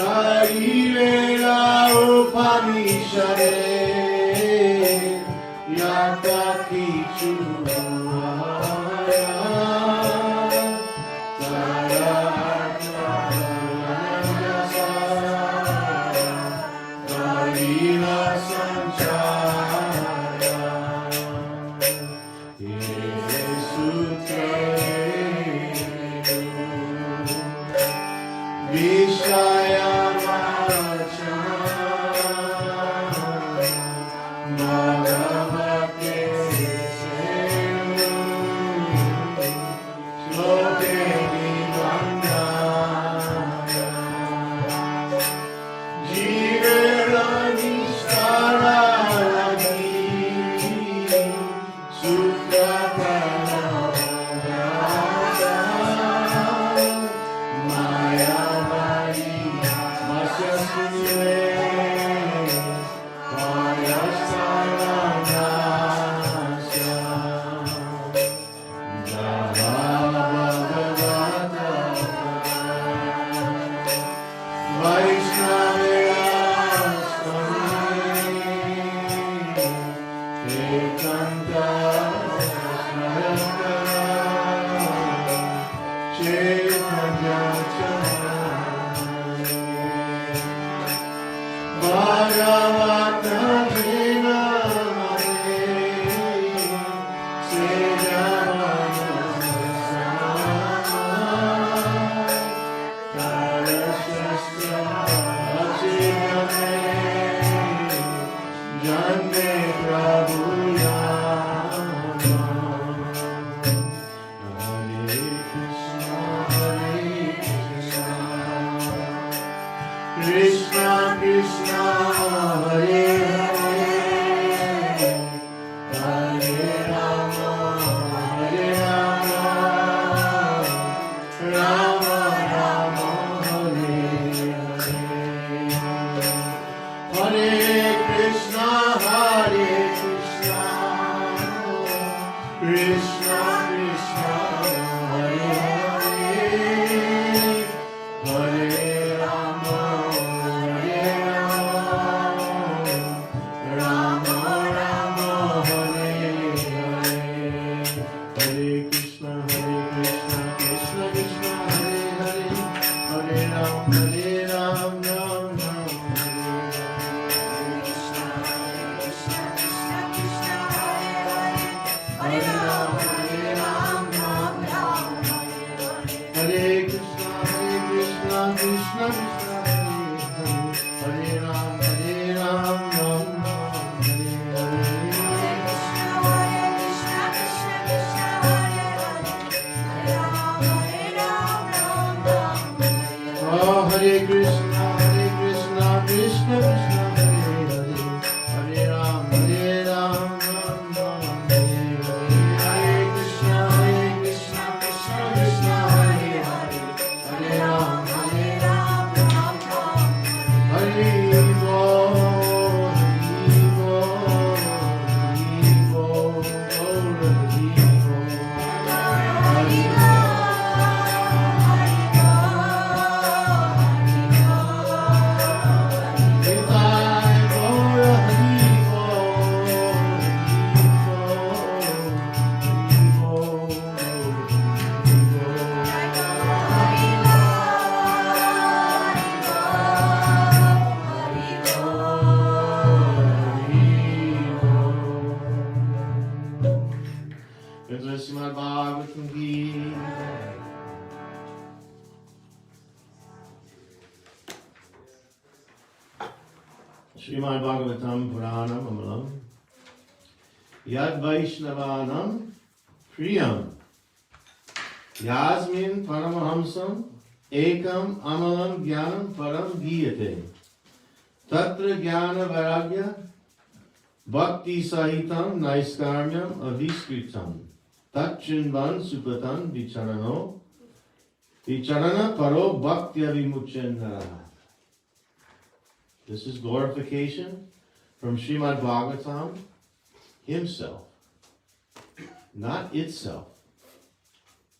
Sharirera Upanishade Yata Kichu Srimad Bhagavatam ki. Srimad Bhagavatam Puranam Amalam Yad Vaishnavanam Priyam Yasmin Paramahamsam Ekam Amalam Jnanam Param Giyate Tatra Jnana Vairagya Bhakti Sahitam Naiskarmyam Aviskritam Tachinvan Supatan Vicharano Vicharana Paro Bhakti Avimuchendara. This is glorification from Srimad Bhagavatam himself. Not itself.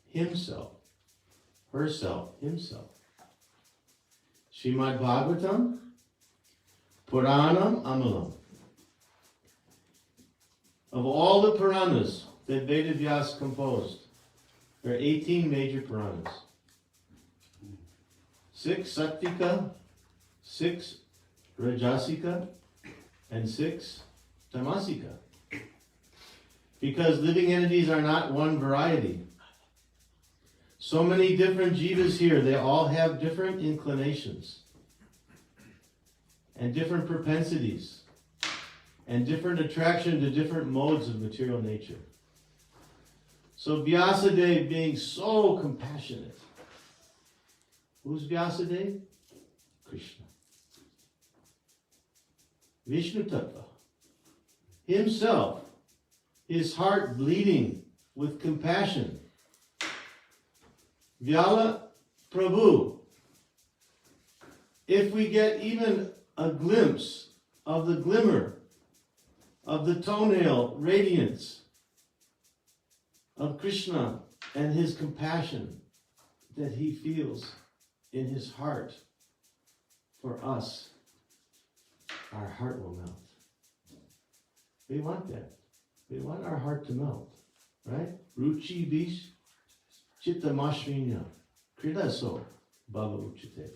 Himself. Herself. Himself. Srimad Bhagavatam, Puranam Amalam. Of all the Puranas that Veda Vyasa composed, there are 18 major Puranas. 6 Sattika, 6 Rajasika, and 6 Tamasika. Because living entities are not one variety. So many different jivas here, they all have different inclinations and different propensities and different attraction to different modes of material nature. So Vyasadeva being so compassionate. Who's Vyasadeva? Krishna. Vishnu Tattva. Himself, his heart bleeding with compassion. Vyala Prabhu. If we get even a glimpse of the glimmer of the toenail radiance of Krishna and his compassion that he feels in his heart for us, our heart will melt. We want that. We want our heart to melt, right? Ruchi bish chittamashvinya kridaso bhava uchite.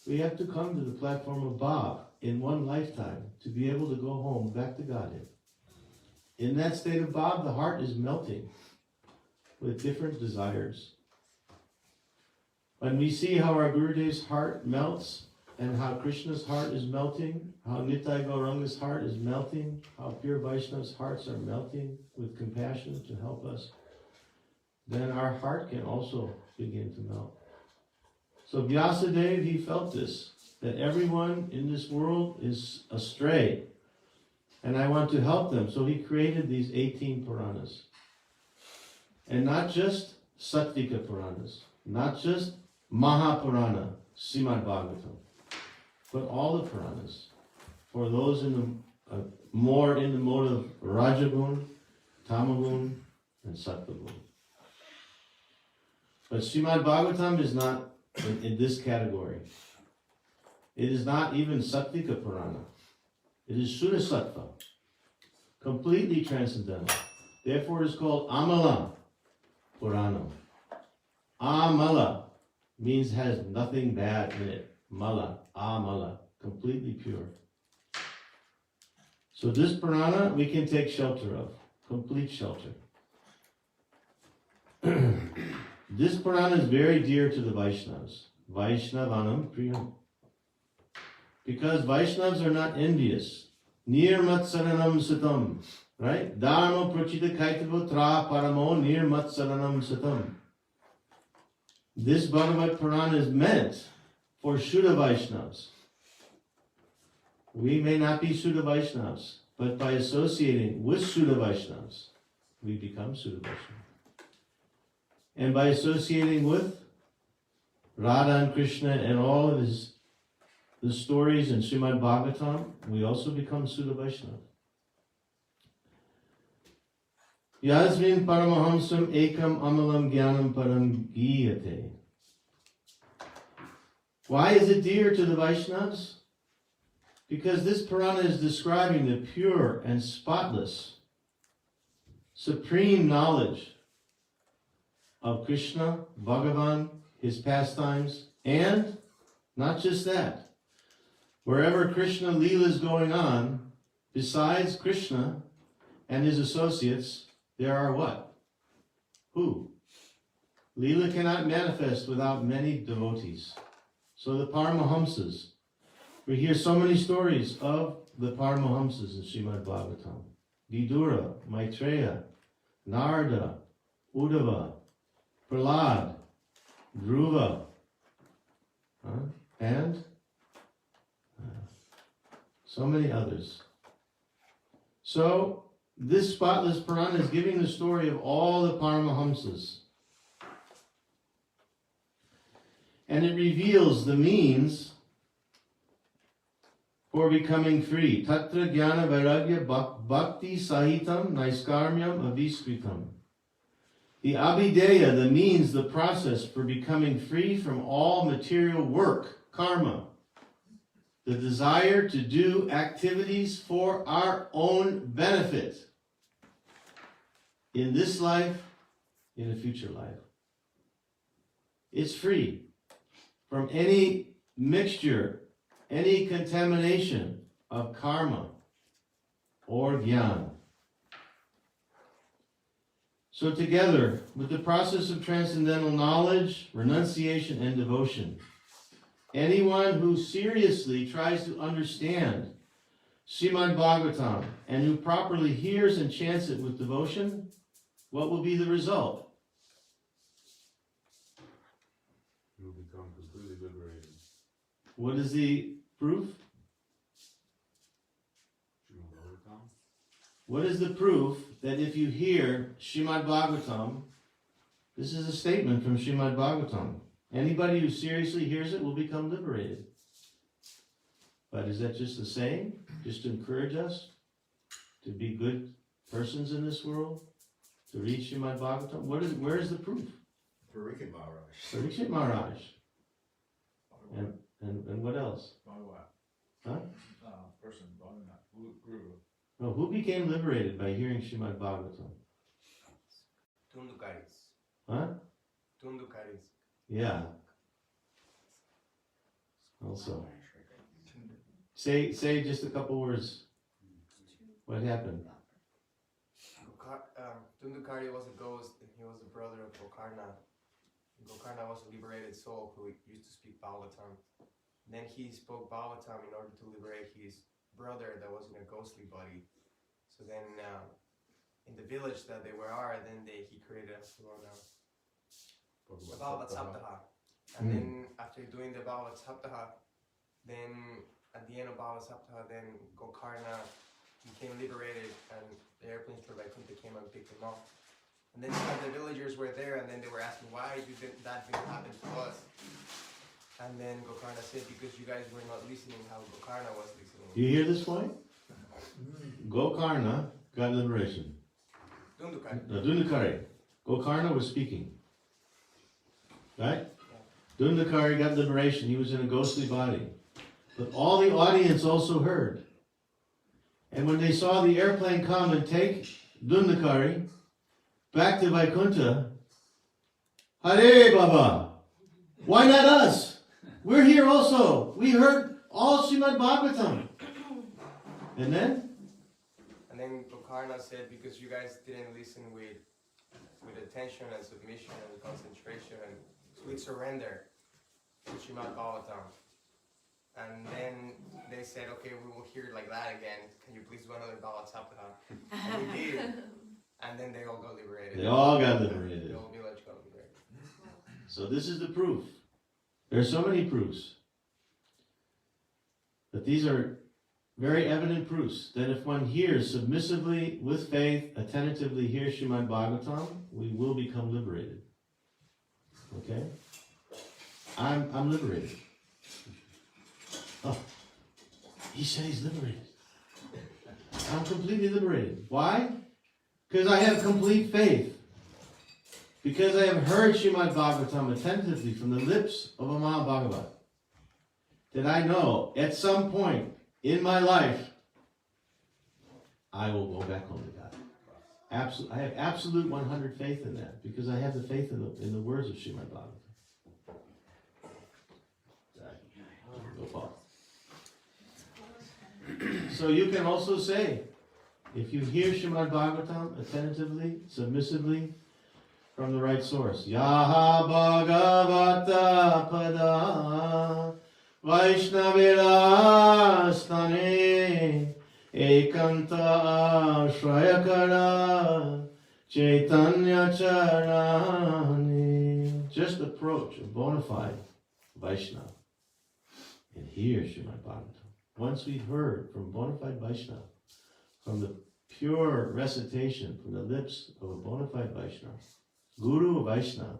We have to come to the platform of Bhav in one lifetime to be able to go home back to Godhead. In that state of Bhav, the heart is melting with different desires. When we see how our Gurudev's heart melts, and how Krishna's heart is melting, how Nitai Gauranga's heart is melting, how pure Vaishnav's hearts are melting with compassion to help us, then our heart can also begin to melt. So Vyasadeva, he felt this, that everyone in this world is astray, and I want to help them. So he created these 18 Puranas. And not just Sattvika Puranas, not just Mahapurana, Srimad Bhagavatam, but all the Puranas, for those in the more in the mode of Rajagun, Tamagun, and Sattvagun. But Srimad Bhagavatam is not in this category. It is not even Sattvika Purana. It is Shuddha Sattva, completely transcendental. Therefore it is called Amala Purana. Amala means has nothing bad in it. Mala, Amala, completely pure. So this Purana we can take shelter of, complete shelter. This Purana is very dear to the Vaishnavas. Vaishnavanam Priyam. Because Vaishnavas are not envious. Nirmatsaranam Satam. Right? Dharma Prachita Kaitavo Tra Paramo Nirmatsaranam Satam. This Bhagavad Purana is meant for Shuddha Vaishnavas. We may not be Shuddha Vaishnavas, but by associating with Shuddha Vaishnavas, we become Shuddha Vaishnavas. And by associating with Radha and Krishna and all of the stories in Srimad Bhagavatam, we also become Shuddha Vaishnavas. Yasmin Paramahamsam Ekam Amalam Jnanam Param Giyate. Why is it dear to the Vaishnavas? Because this Purana is describing the pure and spotless, supreme knowledge of Krishna, Bhagavan, his pastimes, and not just that. Wherever Krishna Leela is going on, besides Krishna and his associates, there are what? Who? Leela cannot manifest without many devotees. So the Paramahamsas, we hear so many stories of the Paramahamsas in Srimad Bhagavatam. Vidura, Maitreya, Narada, Uddhava, Prahlad, Dhruva, and so many others. So this spotless Purana is giving the story of all the Paramahamsas. And it reveals the means for becoming free. Tatra jnana vairagya bhakti sahitam naiskarmyam aviskritam. The abhideya, the means, the process for becoming free from all material work, karma. The desire to do activities for our own benefit. In this life, in a future life. It's free from any mixture, any contamination of karma or jnana. So together, with the process of transcendental knowledge, renunciation, and devotion, anyone who seriously tries to understand Srimad Bhagavatam and who properly hears and chants it with devotion, what will be the result? You will become completely liberated. What is the proof? What is the proof that if you hear Srimad Bhagavatam, this is a statement from Srimad Bhagavatam, anybody who seriously hears it will become liberated. But is that just a saying? Just to encourage us to be good persons in this world? To read Srimad Bhagavatam? Where is the proof? Parikshit Maharaj. Parikshit Maharaj. And what else? Huh? Person, Guru. No, who became liberated by hearing Srimad Bhagavatam? Tundukaris. Huh? Tundukaris. Yeah. Also. Say just a couple words. What happened? Tundukari was a ghost, and he was the brother of Gokarna. Gokarna was a liberated soul who used to speak Bhagavatam. Then he spoke Bhagavatam in order to liberate his brother that was in a ghostly body. So then, in the village that they are, then he created a Bhagavad Saptaha. And then after doing the Bhagavad Saptaha, then at the end of Bhagavad Saptaha, then Gokarna became liberated, and the airplanes for Vaikuntha came and picked him up. And then the villagers were there, and then they were asking, why that didn't happen to us? And then Gokarna said, because you guys were not listening how Gokarna was listening. You hear this point? Gokarna got liberation. Dundukari. No, Dundukari. Gokarna was speaking. Right? Yeah. Dundukari got liberation. He was in a ghostly body. But all the audience also heard. And when they saw the airplane come and take Dundukari back to Vaikuntha, Hare Baba, why not us? We're here also. We heard all Srimad Bhagavatam. And then Gokarna said, because you guys didn't listen with attention and submission and concentration and with surrender to Srimad Bhagavatam. And then they said, okay, we will hear it like that again. Can you please do another Bhagavad Saptaha? And we did. And then they all got liberated. They all got liberated. The whole village got liberated. So this is the proof. There are so many proofs. But these are very evident proofs that if one hears submissively, with faith, attentively hears Srimad Bhagavatam, we will become liberated. Okay? I'm liberated. Oh, he said he's liberated. I'm completely liberated. Why? Because I have complete faith. Because I have heard Srimad Bhagavatam attentively from the lips of a Mahabhagavat. That I know at some point in my life, I will go back home to God. I have absolute 100 faith in that. Because I have the faith in the words of Srimad Bhagavatam. Go Paul. So you can also say, if you hear Srimad Bhagavatam attentively, submissively, from the right source, Yaha Bhagavata Pada Vaishnavira Stane Ekanta Shrayakara Chaitanya Charani. Just approach a bona fide Vaishnava and hear Srimad Bhagavatam. Once we've heard from bona fide Vaishnava, from the pure recitation from the lips of a bona fide Vaishnava, Guru Vaishnava,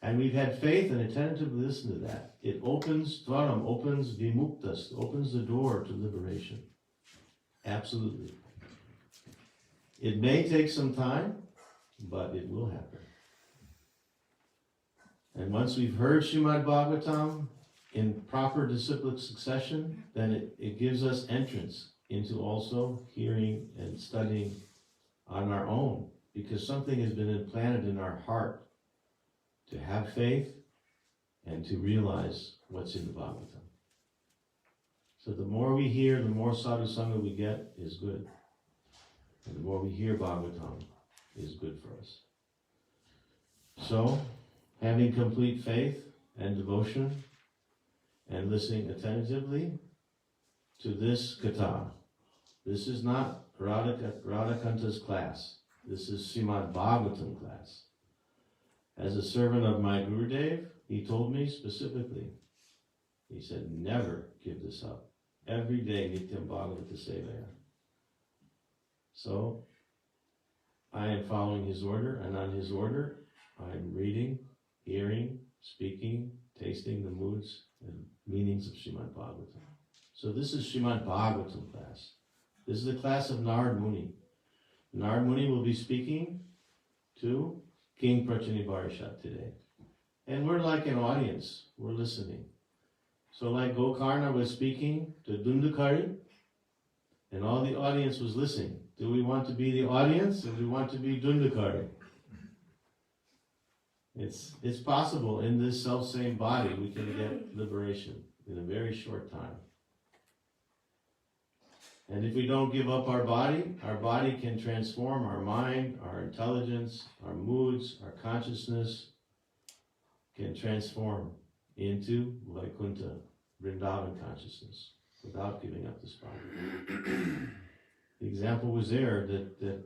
and we've had faith and attentively listened to that, it opens Dvaram, opens Vimuktas, opens the door to liberation. Absolutely. It may take some time, but it will happen. And once we've heard Srimad Bhagavatam, in proper disciplic succession, then it gives us entrance into also hearing and studying on our own, because something has been implanted in our heart to have faith and to realize what's in the Bhagavatam. So the more we hear, the more sadhu sangha we get is good. And the more we hear Bhagavatam is good for us. So, having complete faith and devotion and listening attentively to this Katha. This is not Radhakanta's class. This is Srimad Bhagavatam class. As a servant of my Gurudev, he told me specifically, he said, never give this up. Every day, Nityam Bhagavata Sevaya. So, I am following his order, and on his order, I'm reading, hearing, speaking, tasting the moods and meanings of Srimad Bhagavatam. So this is Srimad Bhagavatam class. This is the class of Narad Muni. Narad Muni will be speaking to King Prachanibarishat today. And we're like an audience. We're listening. So like Gokarna was speaking to Dundukari, and all the audience was listening. Do we want to be the audience, or do we want to be Dundukari? It's possible in this self-same body we can get liberation in a very short time. And if we don't give up our body can transform our mind, our intelligence, our moods, our consciousness can transform into Vaikuntha, Vrindavan consciousness without giving up this body. The example was there that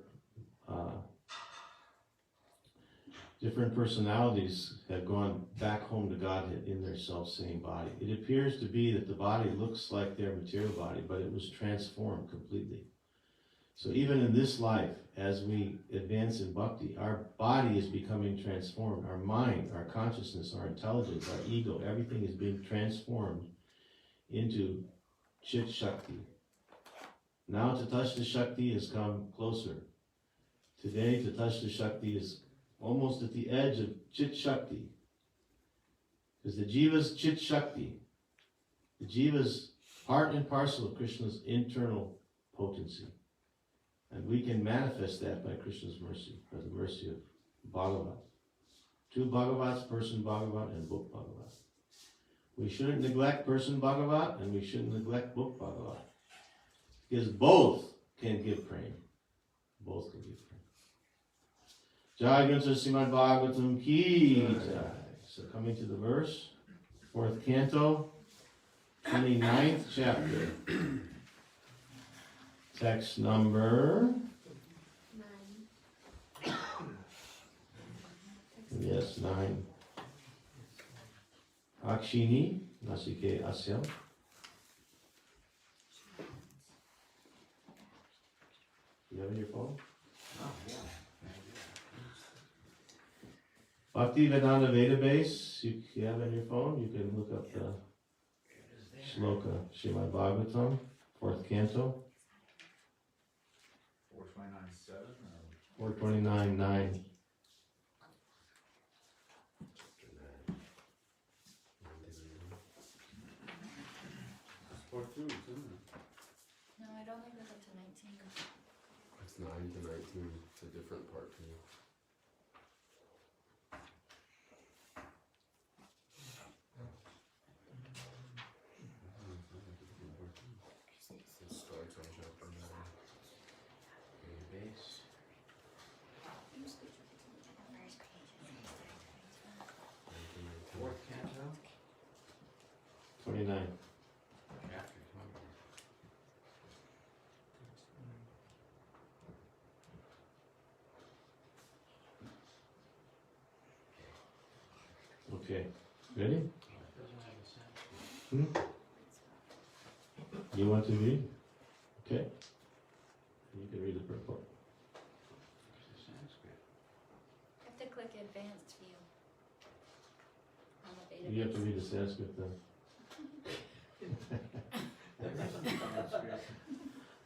different personalities have gone back home to Godhead in their self-same body. It appears to be that the body looks like their material body, but it was transformed completely. So even in this life, as we advance in bhakti, our body is becoming transformed. Our mind, our consciousness, our intelligence, our ego, everything is being transformed into Chit Shakti. Now Tatashta Shakti has come closer. Today Tatashta Shakti is almost at the edge of Chit Shakti. Because the Jiva's Chit Shakti, the Jiva's part and parcel of Krishna's internal potency. And we can manifest that by Krishna's mercy, by the mercy of Bhagavat. Two Bhagavats, person Bhagavat and book Bhagavat. We shouldn't neglect person Bhagavat and we shouldn't neglect book Bhagavat. Because both can give prema. Both can give prema. Jai Gunsa Srimad Bhagavatam Ki Jai. So coming to the verse, 4th canto, 29th chapter. Text number 9. Yes, 9. Akshini Nasike Asya. You have it on your phone? Oh, yeah. Bhakti Vedanta Database, you have on your phone, you can look up the Shloka Srimad Bhagavatam, 4th canto. 429.7 or 429.9. Part 2, isn't it? No, it only goes up to 19. It's 9 to 19. It's a different part too. It starts on chapter 9. Database. 4th canto? 29. Chapter 20. Okay, ready? Doesn't have a sense. You want to read? Okay. You can read the purport. It's the Sanskrit. You have to click advanced view on the database. You have to read the Sanskrit then. Sanskrit.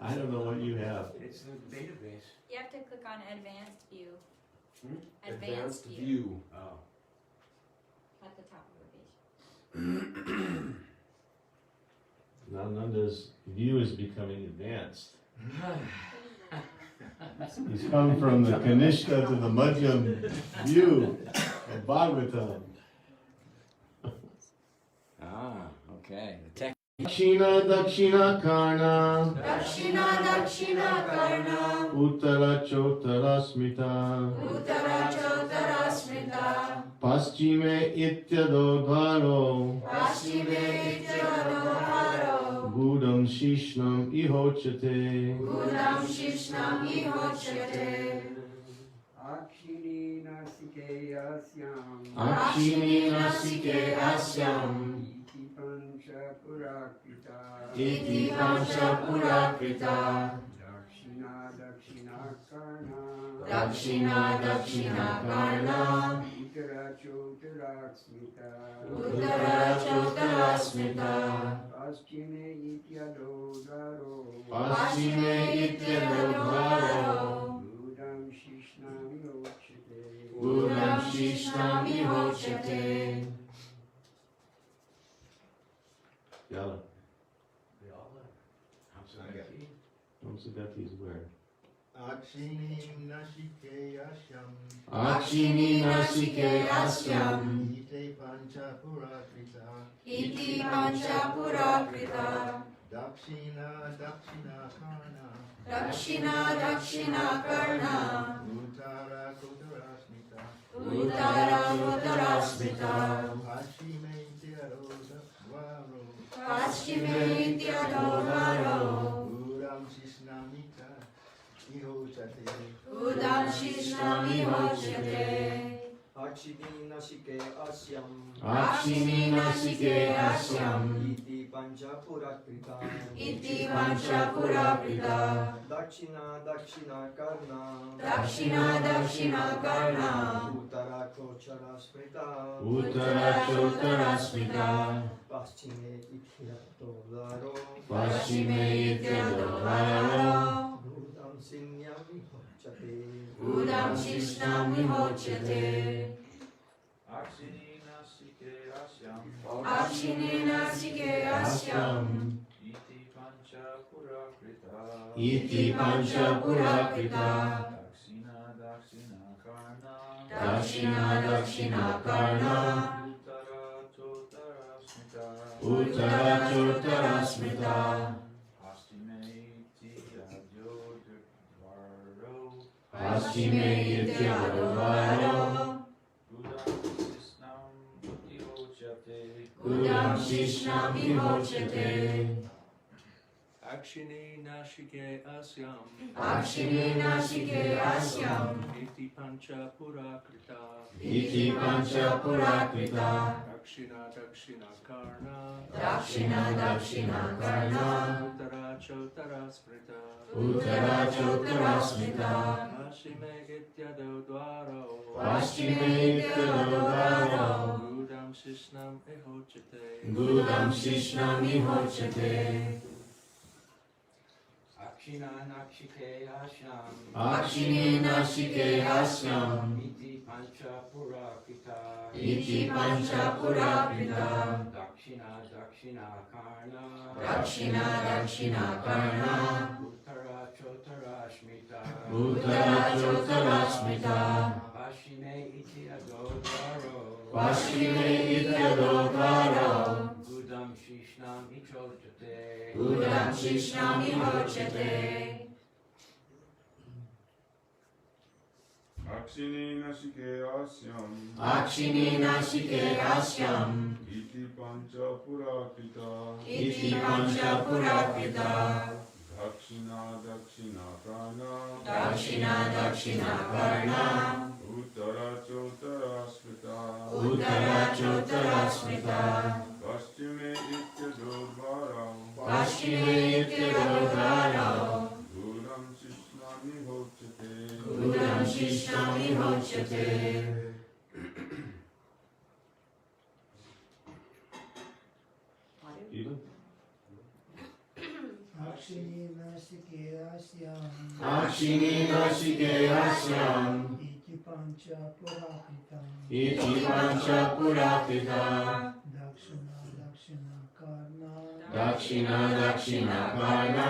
I don't know what you have. It's the database. You have to click on advanced view. Hmm? Advanced view view. Oh. at the top of the page. Now Nanda's view is becoming advanced. He's come from the Kanishka to the Madhyam view of Bhagavatam. Ah, okay. The text. Dakshina Dakshina Karna Dakshina Dakshina Karna Uttara Chotara Smita Uttara Chotara Smrita Paschime Ityado Dharo Paschime Ityadodharo Gudam Shishnam Ihochate Gudam Shishnam Ihochate Akshini Nasike Asyam Akshini Nasike Asyam Iti Pancha Purakita Iti Pancha Purakrita Dakshina Dakshina Karna Dakshina Dakshina Karna Uttara Chotara Smita Uttara Chotara Smrita Paschime Ityadodharo Paschime Ityadodharo Gudam Shishnami Ochate Gudam Shishnam Ihochate. Yalla. We all live. Hamsagati is where? Akshini Nashike Ashyam Akshini Nasike Asyam Ite Pancha Purakrita Iti Pancha Purakrita Dakshina Dakshina Karna Dakshina Dakshina Karna Uttara Kutara Smita Uttara Uttara Smrita Paschime Ityadodharo Paschime Ityadodharo Gudam Shishnamita Ihochate Udam Shishnami Hochate Akshini Nashike Asyam Akshini Nasike Asyam Iti Pancha Purakrita Iti Pancha Purakrita Dakshina Dakshina Karna Dakshina Dakshina Karna Uttara Kochara Smrita Uttara Chotara Smita Paschime Ityadodharo Paschime Ityadodharo Gudam Sinyami Hochate Udam Shishnami Hochate Akshini Nasike Asyam Akshini Nasike Asyam Iti Pancha Purakrita Iti Pancha Purakrita Dakshina Dakshina Karna Dakshina Dakshina Karna Uttara Chotara Smita Uttara Chotara Smita Paschime Ityadodharo Paschime Ityadodharo Gudam Shishnam Ihochate Gudam Shishnam Ihochate Akshini Nashike Asyam Akshini Nasike Asyam Iti Pancha Purakrita Iti Pancha Purakrita Dakshina Dakshina Karna Dakshina Dakshina Karna Uttara Chotara Smrita Uttara Chotara Smita Paschime Ityadodharo Paschime Ityadodharo Gudam Shishnam Ihochate Gudam Shishnam Ihochate Akshina Nakshike Asyam Akshini Nasike Asyam Iti Pancha Purakrita Iti Pancha Purakrita Dakshina Dakshina Karna Dakshina Dakshina Karna Uttara Chotara Smita Uttara Chotara Smita Paschime Ityadodharo Paschime Ityadodharo Gudam Shishnam Ihochate Udam Shishnami Hochate Akshini Nashike Asyam Akshini Nasike Asyam Iti Pancha Purakrita Iti Pancha Purakrita Dakshina Dakshina Karna Dakshina Dakshina Karna Uttara Chotara Smita Uttara Chotara Smita Paschime Ityadodharo Paschime Ityadodharo Gudam Shishnami Hochate Udam Shishnami Hochate Eva? Akshini Nasike Asyam Akshini Nasike Asyam Iti Pancha Purakrita Iti Pancha Purakrita Dakshina Dakshina Karna Dakshina Dakshina Karna,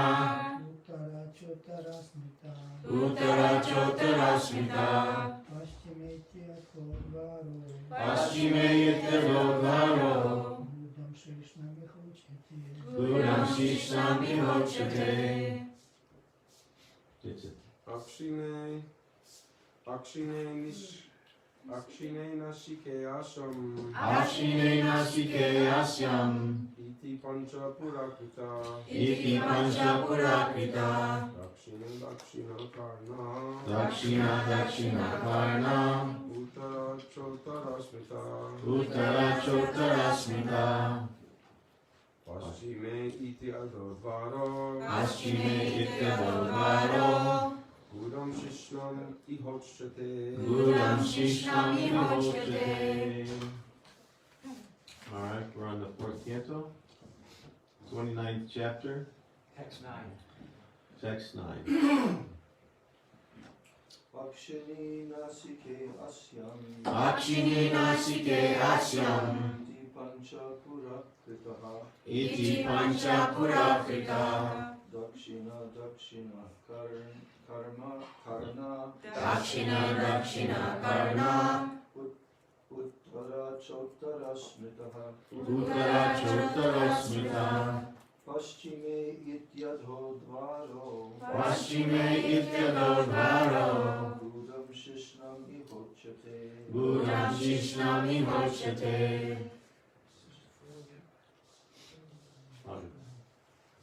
Uttara Chotara Smita, Uttara Chotara Smita, Paschime Tyato Dvaro, Paschime Yityagodvaro, Budam Srishnami Hochete, Gudam Shishnami Hochate. That's it. Akshine Nashike Asham, Akshine Nasike Asyam, Iti Pancha Purakrita, Iti Pancha Purakrita, Dakshina Dakshina Karna, Dakshina Dakshina Karna, Uttara Chotara Smita, Uttara Chotara Smita, Paschime Iti Adodvaro, Paschime Ityadodvaro, Gudam Shishnam Ihochate, Gudam Shishnam Ihochate. Alright, we're on the 4th canto, 29th chapter, Text 9. text 9. Akshini Nasike Asyam, Akshini Nasike Asyam, Iti Pancha Purakritaha, Iti Pancha Purakrita, Dakshina Dakshina Karna, Dakshina Dakshina Karna, Uttara Chotara Smitaha, Uttara Chotara Smita, Paschime Ityadho Dvaro, Paschime Ityadodvaro, Budam Shishnam Ihochate, Gudam Shishnam Ihochate.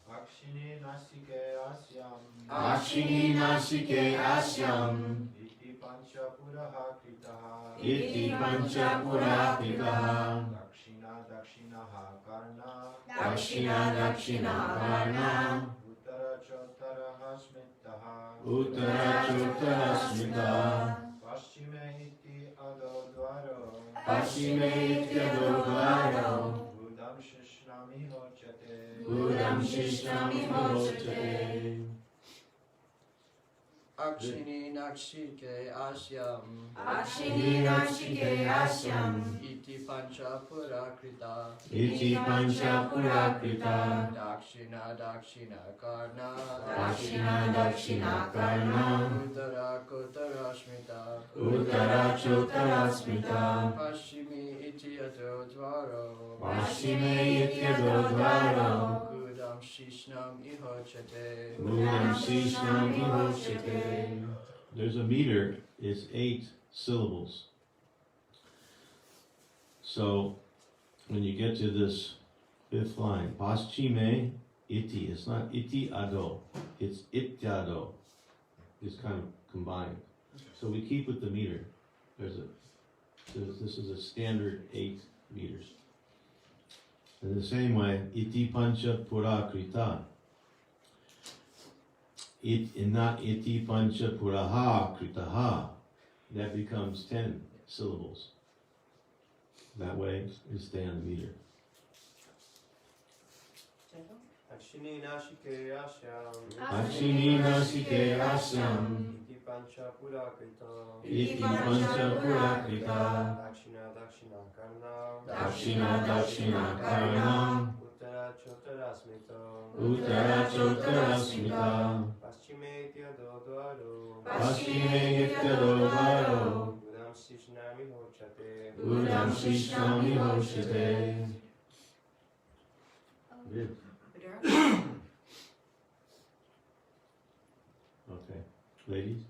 Akshini Nasike Asyam, Akshini Nasike Asyam, Iti Pancha Puraha Kritaha, Iti Pancha Purakritaha, Dakshina Dakshina Karna, Dakshina Dakshina Karna, Uttara Chotara Smitaha, Uttara Chotara Smita, Paschime Iti Adodvaro, Paschime Ityadodvaro, Budam Shishnami Hochate, Gudam Shishnami Hochate. Akshini Nakshike Asyam, Akshini Nashike Asyam, Iti Pancha Purakrita, Iti Pancha Purakrita, Dakshina Dakshina Karna, Dakshina Dakshina Karna, Uttara Kotara Smita, Uttara Chotara Smita, Paschime Ityadho Dvaro, Paschime Ityadodvaro, Gudam Shishnam Ihochate, Gudam Shishnam Ihochate. There's a meter, it's 8 syllables. So, when you get to this 5th line, Paschime Iti, it's not Iti Ado, it's Ityado. It's kind of combined. So we keep with the meter. This is a standard 8 meters. In the same way, Iti Pancha Purakrita. Not Iti Pancha Puraha Kritaha. That becomes 10 syllables. That way, you stay on the meter. Akshini Nashike Asyam, Akshini Nasike Asyam, Iti Pancha Purakrita, Iti Pancha Purakrita, Dakshina Dakshina Karna, Dakshina Dakshina Karna, Uttara Chotara Smita, Uttara Chotara Smita, Paschime Ityadodvaro, Paschime Ityadodvaro, Gudam Shishnami Hochate, Gudam Shishnami Hochate. Good. Okay, ladies.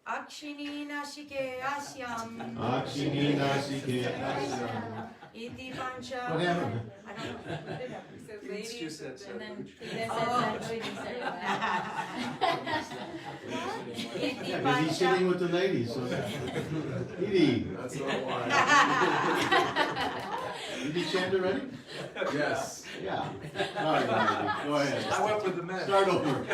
Akshini Nashike Asyam, Akshini Nasike Asyam. Iti Pancha. What happened? I don't know. It's just that And then language. Tina said Iti Because he's sitting with the ladies, so. Edie, That's not why. did you chant already? Yes. Yeah. All right, Edie, go ahead. I went with the men. Start over.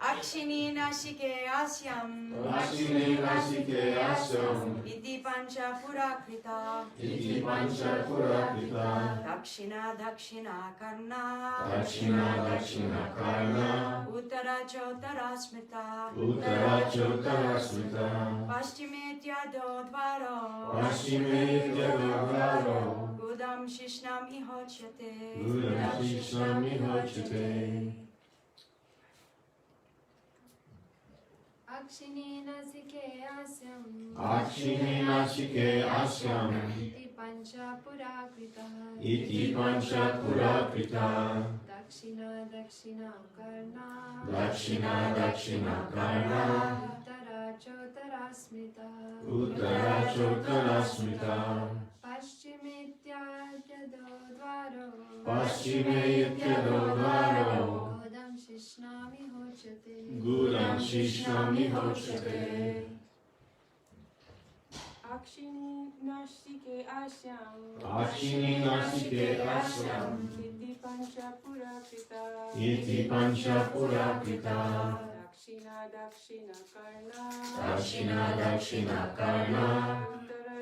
Akshini Nashike Asyam, Akshini Nasike Asyam, Iti Pancha Purakrita, Iti Pancha Purakrita, Dakshina Dakshina Karna, Dakshina Dakshina Karna, Uttara Chotara Smita, Uttara Chotara Smita, Paschime ado dvaro. Paschime ityado dvaro. Gudam shishnam ihochate. Gudam shishnam ihochate. Akshini nasike asyam. Akshini nasike asyam. Iti pancha purakrita. Iti pancha purakrita. Dakshina dakshina karna. Dakshina dakshina karna. Uttara chotara smita. Uttara chotara smita. Paschimityado dvaro. Paschime ityado dvaro. Godam shishnami hochate. Gudam shishnami hochate. Akshini nasike asyam. Akshini nasike asyam. Iti pancha purakrita. Iti pancha purakrita. Dakshina dakshina karna. Dakshina dakshina karna.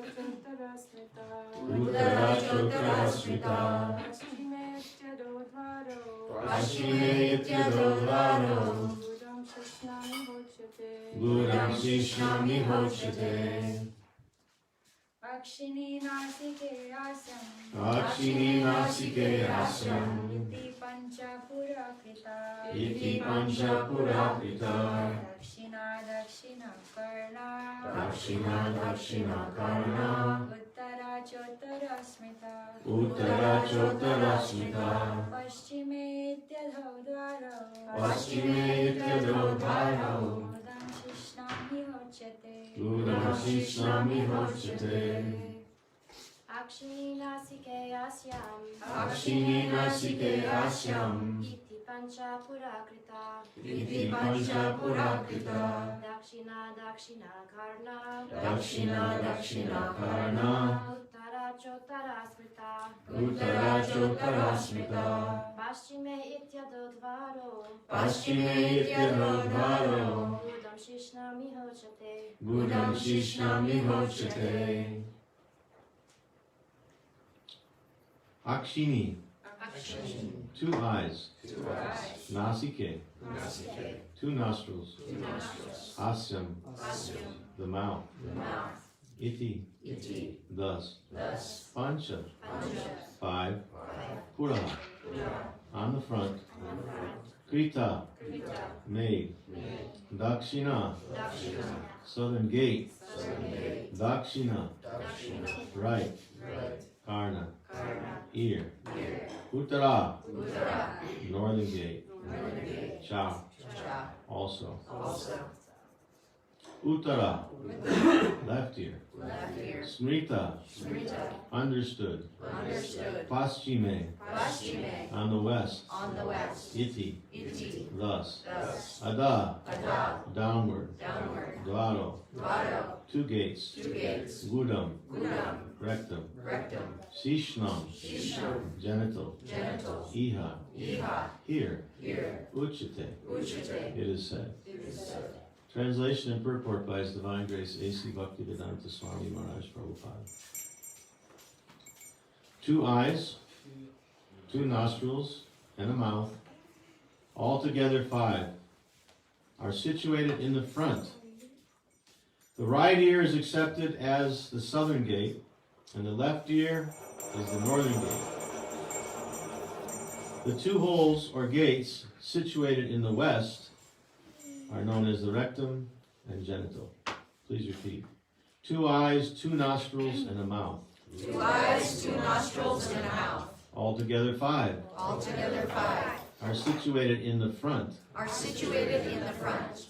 Uttara chotara smita. Uttara chotara smita. Paschime ityado dvaro. Paschime ityado dvaro. Gudam shishnami hochate. Gudam shishnami hochate. Akshini nasike asyam. Akshini nasike asyam. Iti pancha purakrita. Iti pancha purakrita. Dakshina dakshina karna. Dakshina dakshina karna. Uttara chotara smita. Uttara chotara smita. Paschime ityado dvaro. Paschime ityado dvaro. Gudam shishnami hochate. Gudam shishnami hochate. Akshini nasike asyam. Akshini nasike asyam. Iti pancha purakrita. Iti pancha purakrita. Dakshina dakshina karna. Dakshina dakshina karna. Uttara chotara smita. Uttara chotara smita. Paschime ityado dvaro. Paschime ityado dvaro. Gudam shishnami hochate. Gudam shishnami hochate. Akshini. Akshini. Two eyes. Two eyes. Nasike. Nasike. Two nostrils. Two nostrils. Asyam. Asyam. The mouth. The mouth. Iti. Iti. Thus. Thus. Pancha. Pancha. Five. Five. Puraha. Pura. On the front. On the front. Krita. Krita. Made. Made. Dakshina. Dakshina. Southern gate. Southern gate. Dakshina. Dakshina. Right. Right. Karna. Karna. Ear. Ear. Uttara. Uttara. Northern gate. Northern gate. Cha. Cha. Also. Also. Uttara. Left ear. Left ear. Smrita. Smrita. Understood. Understood. Paschime. Paschime. On the west. On the west. Iti. Iti. Thus. Thus. Ada. Ada. Downward. Downward. Dvaro. Dvaro. Two gates. Two gates. Gudam. Gudam. Rectum. Rectum. Shishnam. Shishnam. Genital. Genital. Iha. Iha. Here. Here. Uchate. Uchate. It is said. It is said. Translation and purport by His Divine Grace A.C. Bhaktivedanta Swami Maharaj Prabhupada. Two eyes, two nostrils, and a mouth, altogether five, are situated in the front. The right ear is accepted as the southern gate, and the left ear is the northern gate. The two holes or gates situated in the west are known as the rectum and genital. Please repeat. Two eyes, two nostrils, and a mouth. Two eyes, two nostrils, and a mouth. Altogether five. Altogether five. Are situated in the front. Are situated in the front.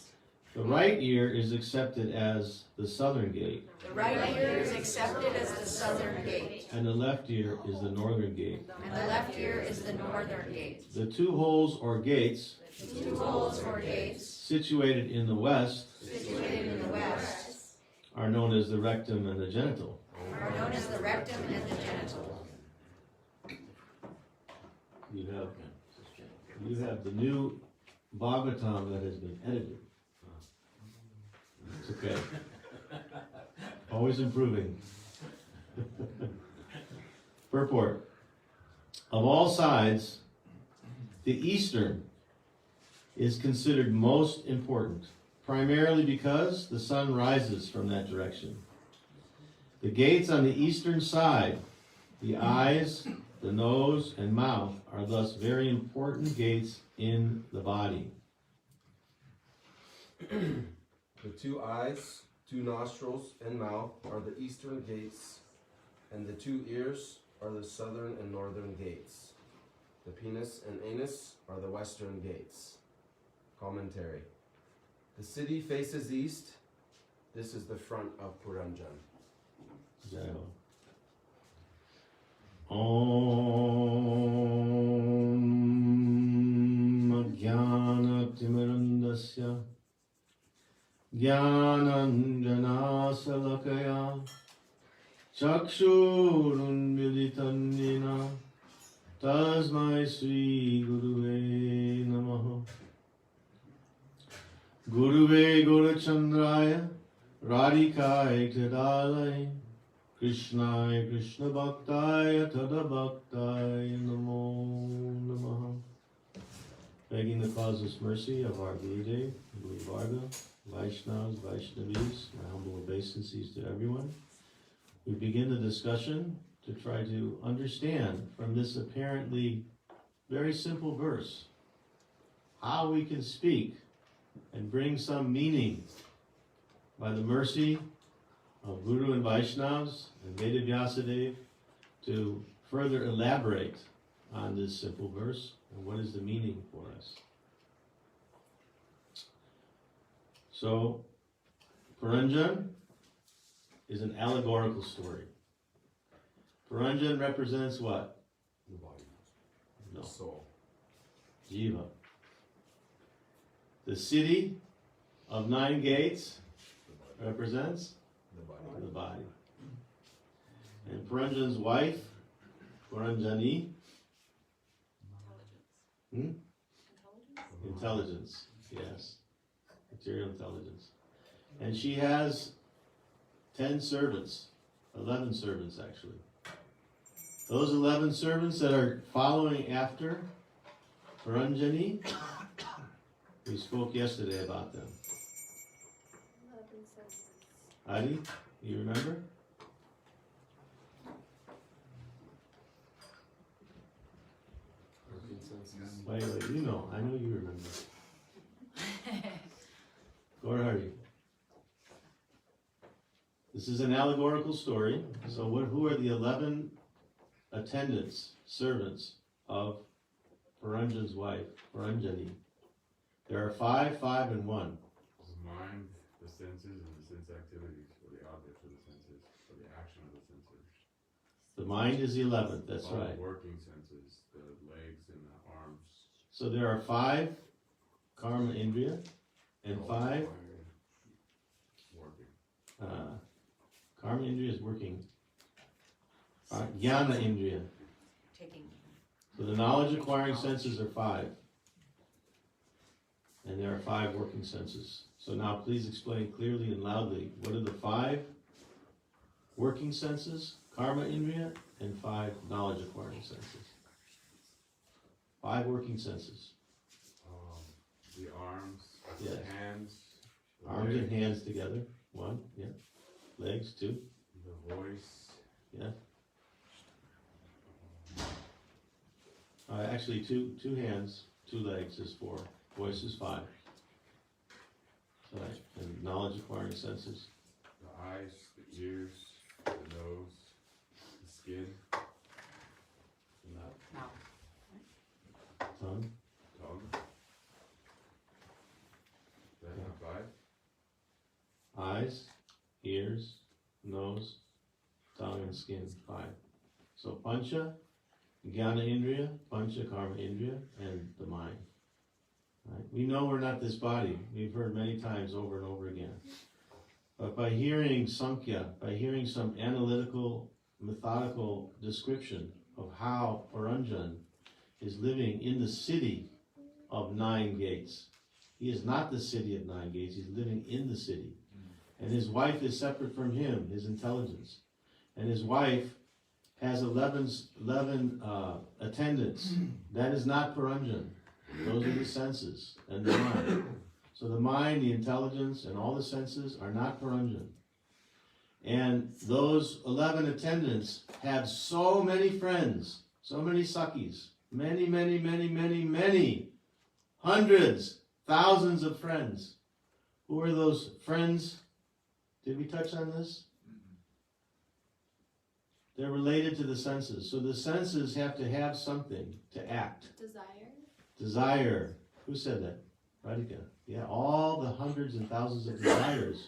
The right ear is accepted as the southern gate. The right ear is accepted as the southern gate. And the left ear is the northern gate. And the left ear is the northern gate. The two holes or gates. The two holes or gates. Situated in the west. Situated in the west. Are known as the rectum and the genital. Are known as the rectum and the genital. You have the new Bhagavatam that has been edited. It's okay. Always improving. Purport. Of all sides, the eastern is considered most important, primarily because the sun rises from that direction. The gates on the eastern side, the eyes, the nose, and mouth, are thus very important gates in the body. The two eyes, two nostrils, and mouth are the eastern gates, and the two ears are the southern and northern gates. The penis and anus are the western gates. Commentary. The city faces east. This is the front of Puranjan. Jaya. Om Jnana Timirandasya Jnananjana Salakaya Chakshurunmilitannina Tasmai Sri Guruve Namaha. Guruve Gurachandraya Radhikaya Tadalaya Krishnaya Krishna Bhaktaya Tada Bhaktaya Namo Namaha. Begging the causeless mercy of our Gurudev, Guru Varga, Vaishnavas, Vaishnavis, my humble obeisances to everyone. We begin the discussion to try to understand from this apparently very simple verse how we can speak and bring some meaning by the mercy of Guru and Vaishnavas and Vedavyasadev to further elaborate on this simple verse and what is the meaning for us. So, Puranjan is an allegorical story. Puranjan represents what? The body. No. The soul. Jiva. The city of 9 gates represents The body. the body. And Puranjan's wife, Puranjani, intelligence, yes, material intelligence. And she has 10 servants, 11 servants actually. Those 11 servants that are following after Puranjani, we spoke yesterday about them. 11 senses. Adi, you remember? Wait, you know, I know you remember. Gaurahari. This is an allegorical story. So who are the 11 attendants, servants of Puranjan's wife, Puranjani? There are 5, 5, and 1. The mind, the senses, and the sense activities, or the objects of the senses, or the action of the senses. The mind is the 11th, that's All right. the working senses, the legs and the arms. So there are 5 karma indriya and 5 working. karma indriya is working. Jnana indriya. Taking. So the knowledge acquiring senses are 5. And there are 5 working senses. So now please explain clearly and loudly, what are the 5 working senses, karma indriya, and 5 knowledge acquiring senses? 5 working senses. The arms, Yes. the hands, the Arms and legs, hands together. 1, yeah. Legs, 2, the voice. yeah. Actually, two hands, 2 legs is 4. Voice is 5. Right. And knowledge acquiring senses. The eyes, the ears, the nose, the skin, Tongue. tongue. Then Yeah. 5. Eyes, ears, nose, tongue, and skin. 5. So pancha, jnana indriya, pancha karma indriya, and the mind. Right? We know we're not this body. We've heard many times over and over again. But by hearing Samkhya, by hearing some analytical, methodical description of how Puranjan is living in the city of 9 gates. He is not the city of 9 gates, he's living in the city. And his wife is separate from him, his intelligence. And his wife has 11 attendants. That is not Puranjan. Those are the senses and the mind. So the mind, the intelligence, and all the senses are not Puranjan. And those 11 attendants have so many friends, so many Sakis, many, hundreds, thousands of friends. Who are those friends? Did we touch on this? They're related to the senses. So the senses have to have something to act. Desire. Who said that? Radhika. Yeah, all the hundreds and thousands of desires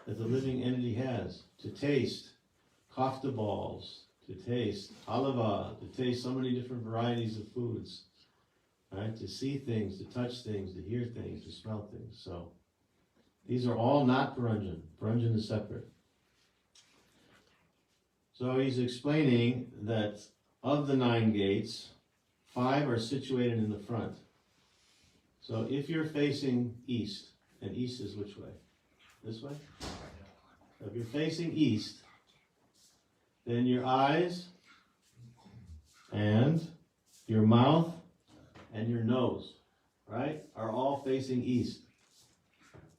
that the living entity has. To taste kafta balls, to taste halava, to taste so many different varieties of foods. Right? To see things, to touch things, to hear things, to smell things. So these are all not Paranjan. Paranjan is separate. So he's explaining that of the 9 gates, 5 are situated in the front. So if you're facing east, and east is which way? This way? So if you're facing east, then your eyes and your mouth and your nose, right, are all facing east.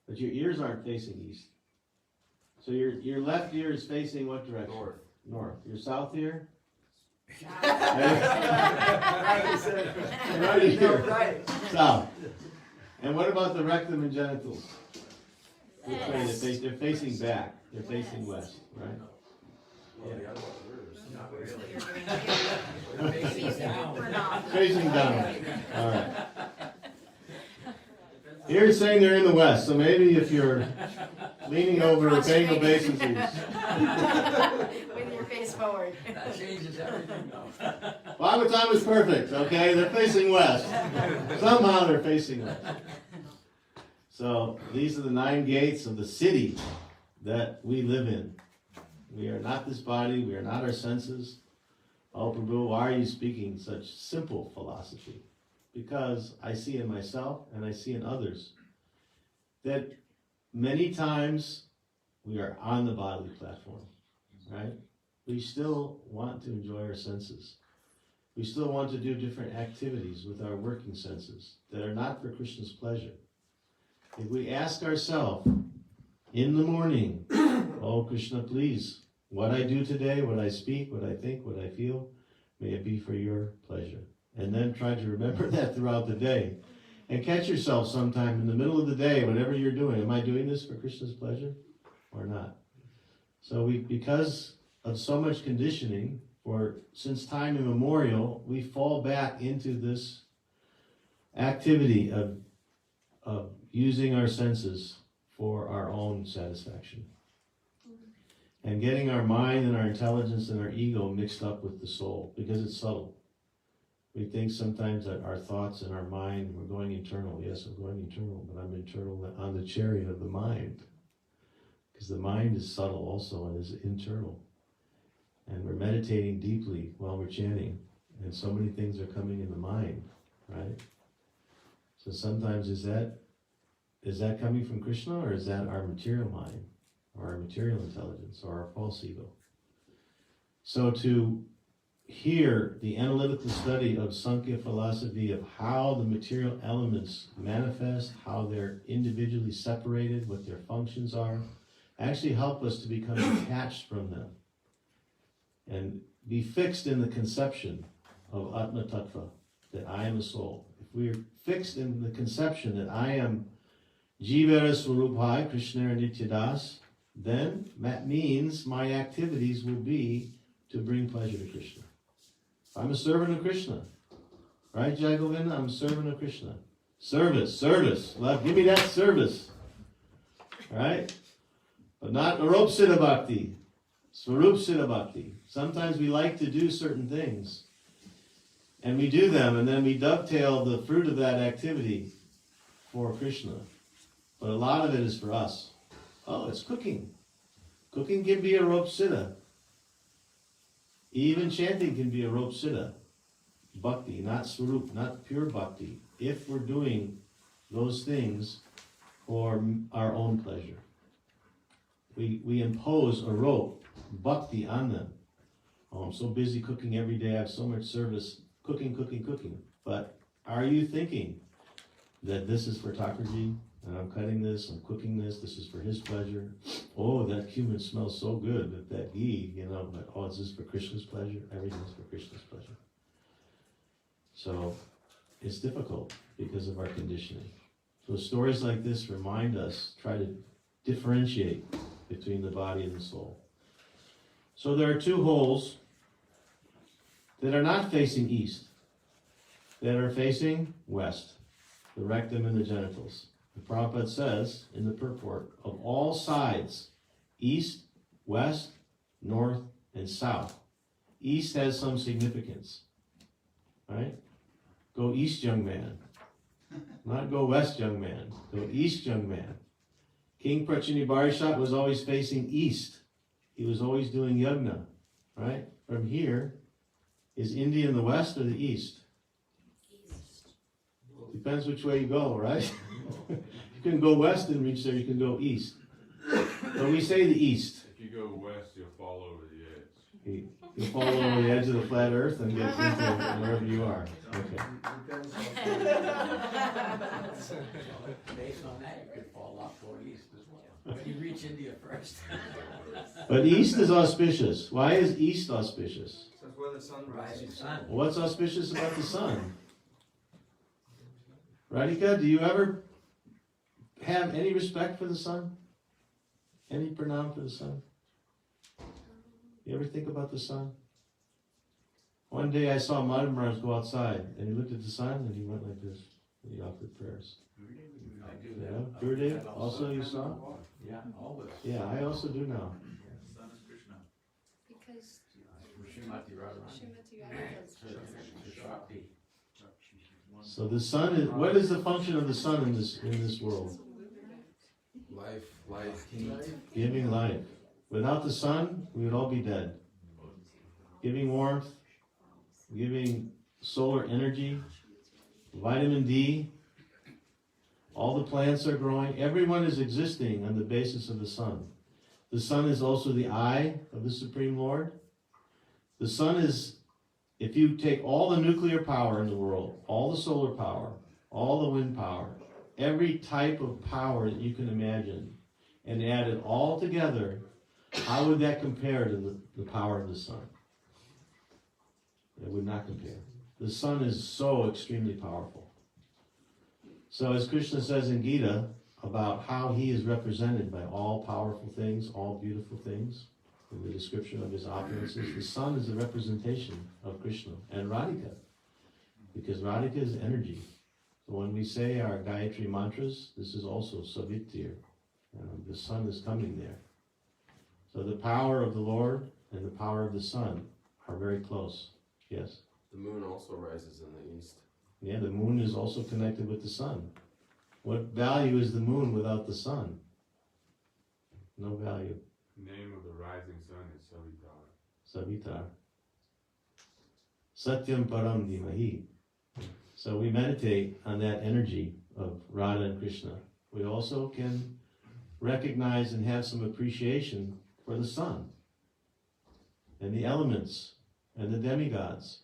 But your ears aren't facing east. So your left ear is facing what direction? North. North. Your south ear? Right here. Right. South. And what about the rectum and genitals? Which way? They're facing back. They're facing west, right? Not really. Facing down. All right. Here it's saying they're in the west, so maybe if you're leaning over, paying obeisances. With your face forward. That changes everything though. Bhagavatam is perfect, okay? They're facing west. Somehow they're facing west. So these are the 9 gates of the city that we live in. We are not this body, we are not our senses. Oh Prabhu, why are you speaking such simple philosophy? Because I see in myself and I see in others that many times we are on the bodily platform, right? We still want to enjoy our senses. We still want to do different activities with our working senses that are not for Krishna's pleasure. If we ask ourselves in the morning, oh Krishna, please, what I do today, what I speak, what I think, what I feel, may it be for your pleasure. And then try to remember that throughout the day. And catch yourself sometime in the middle of the day, whatever you're doing. Am I doing this for Krishna's pleasure or not? So because of so much conditioning, since time immemorial, we fall back into this activity of using our senses for our own satisfaction. And getting our mind and our intelligence and our ego mixed up with the soul, because it's subtle. We think sometimes that our thoughts and our mind, we're going internal. Yes, I'm going internal, but I'm internal on the chariot of the mind. Because the mind is subtle also and is internal. And we're meditating deeply while we're chanting. And so many things are coming in the mind, right? So sometimes is that coming from Krishna, or is that our material mind, or our material intelligence, or our false ego? So to hear the analytical study of Sankhya philosophy of how the material elements manifest, how they're individually separated, what their functions are, actually help us to become detached from them and be fixed in the conception of Atma Tattva, that I am a soul. If we are fixed in the conception that I am Jivara Swarupai, Krishna and Nityadas, then that means my activities will be to bring pleasure to Krishna. I'm a servant of Krishna. Right, Jai Govinda? I'm a servant of Krishna. Service. Love, give me that service. Right? But not Arup Siddha Bhakti. Swarup Siddha Bhakti. Sometimes we like to do certain things. And we do them, and then we dovetail the fruit of that activity for Krishna. But a lot of it is for us. Oh, it's cooking. Cooking can be a Arup Siddha. Even chanting can be a Arup Siddha. Bhakti, not Swarup, not pure Bhakti. If we're doing those things for our own pleasure. We impose a rope, Bhakti, on them. Oh, I'm so busy cooking every day, I have so much service. Cooking. But are you thinking that this is for Thakurji? And I'm cutting this, I'm cooking this, this is for his pleasure. Oh, that cumin smells so good, that ghee, but oh, is this for Krishna's pleasure? Everything's for Krishna's pleasure. So it's difficult because of our conditioning. So stories like this remind us, try to differentiate between the body and the soul. So there are two holes that are not facing east, that are facing west, the rectum and the genitals. The Prabhupada says in the purport, of all sides, east, west, north, and south. East has some significance, right? Go east, young man. Not go west, young man. Go east, young man. King Prachini Barishat was always facing east. He was always doing yagna, right? From here, is India in the west or the east? East. Depends which way you go, right? You can go west and reach there, you can go east. But we say the east. If you go west, you'll fall over the edge. You fall over the edge of the flat earth and get into wherever you are. Okay. Based on that, you could fall off toward east as well. But you reach India first. But east is auspicious. Why is east auspicious? That's where the sun Rising rises. sun. Well, what's auspicious about the sun? Radhika, do you ever have any respect for the sun? Any pranam for the sun? You ever think about the sun? One day I saw Maharaj go outside and he looked at the sun and he went like this and he offered prayers. I do Yeah, that. Gurudev, also you saw? Yeah, always. Yeah, I also do now. Sun is Krishna. Because Srimati Radharani. Srimati Radharani's Shakti. So the sun is, what is the function of the sun in this world? Life, life, heat. Giving life. Without the sun, we would all be dead. Giving warmth, giving solar energy, vitamin D, all the plants are growing. Everyone is existing on the basis of the sun. The sun is also the eye of the Supreme Lord. The sun is, if you take all the nuclear power in the world, all the solar power, all the wind power, every type of power that you can imagine, and add it all together, how would that compare to the power of the sun? It would not compare. The sun is so extremely powerful. So as Krishna says in Gita about how he is represented by all powerful things, all beautiful things, in the description of his opulences, the sun is a representation of Krishna and Radhika, because Radhika is energy. So when we say our Gayatri mantras, this is also Savitir. The sun is coming there. So the power of the Lord and the power of the sun are very close. Yes? The moon also rises in the east. Yeah, the moon is also connected with the sun. What value is the moon without the sun? No value. The name of the rising sun is Savitar. Savitar. Satyam Param Dhimahi. So we meditate on that energy of Radha and Krishna. We also can recognize and have some appreciation for the sun and the elements and the demigods.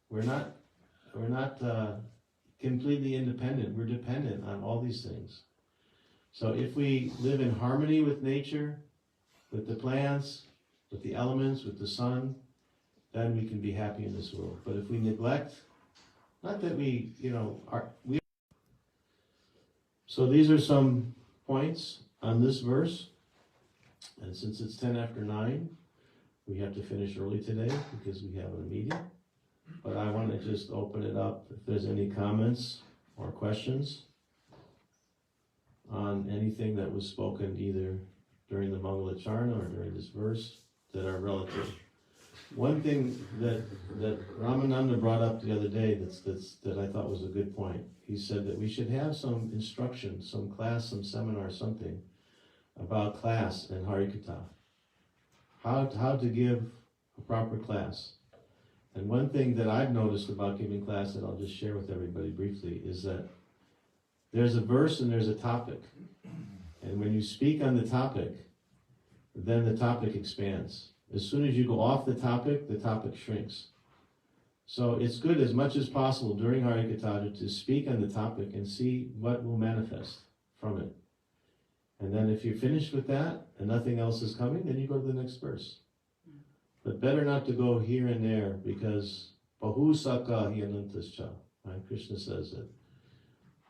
We're not completely independent. We're dependent on all these things. So if we live in harmony with nature, with the plants, with the elements, with the sun, then we can be happy in this world. But if we neglect, not that we, So these are some points on this verse. And since it's 10 after 9, we have to finish early today because we have a meeting. But I want to just open it up if there's any comments or questions on anything that was spoken either during the Mangalacharna or during this verse that are relative. One thing that Ramananda brought up the other day that I thought was a good point. He said that we should have some instruction, some class, some seminar, something about class and Harikatha. How to give a proper class. And one thing that I've noticed about giving class that I'll just share with everybody briefly is that there's a verse and there's a topic. And when you speak on the topic, then the topic expands. As soon as you go off the topic shrinks. So it's good as much as possible during Harikatha to speak on the topic and see what will manifest from it. And then if you're finished with that and nothing else is coming, then you go to the next verse. But better not to go here and there, because Bahu Saka Hyanantascha. Right? Krishna says that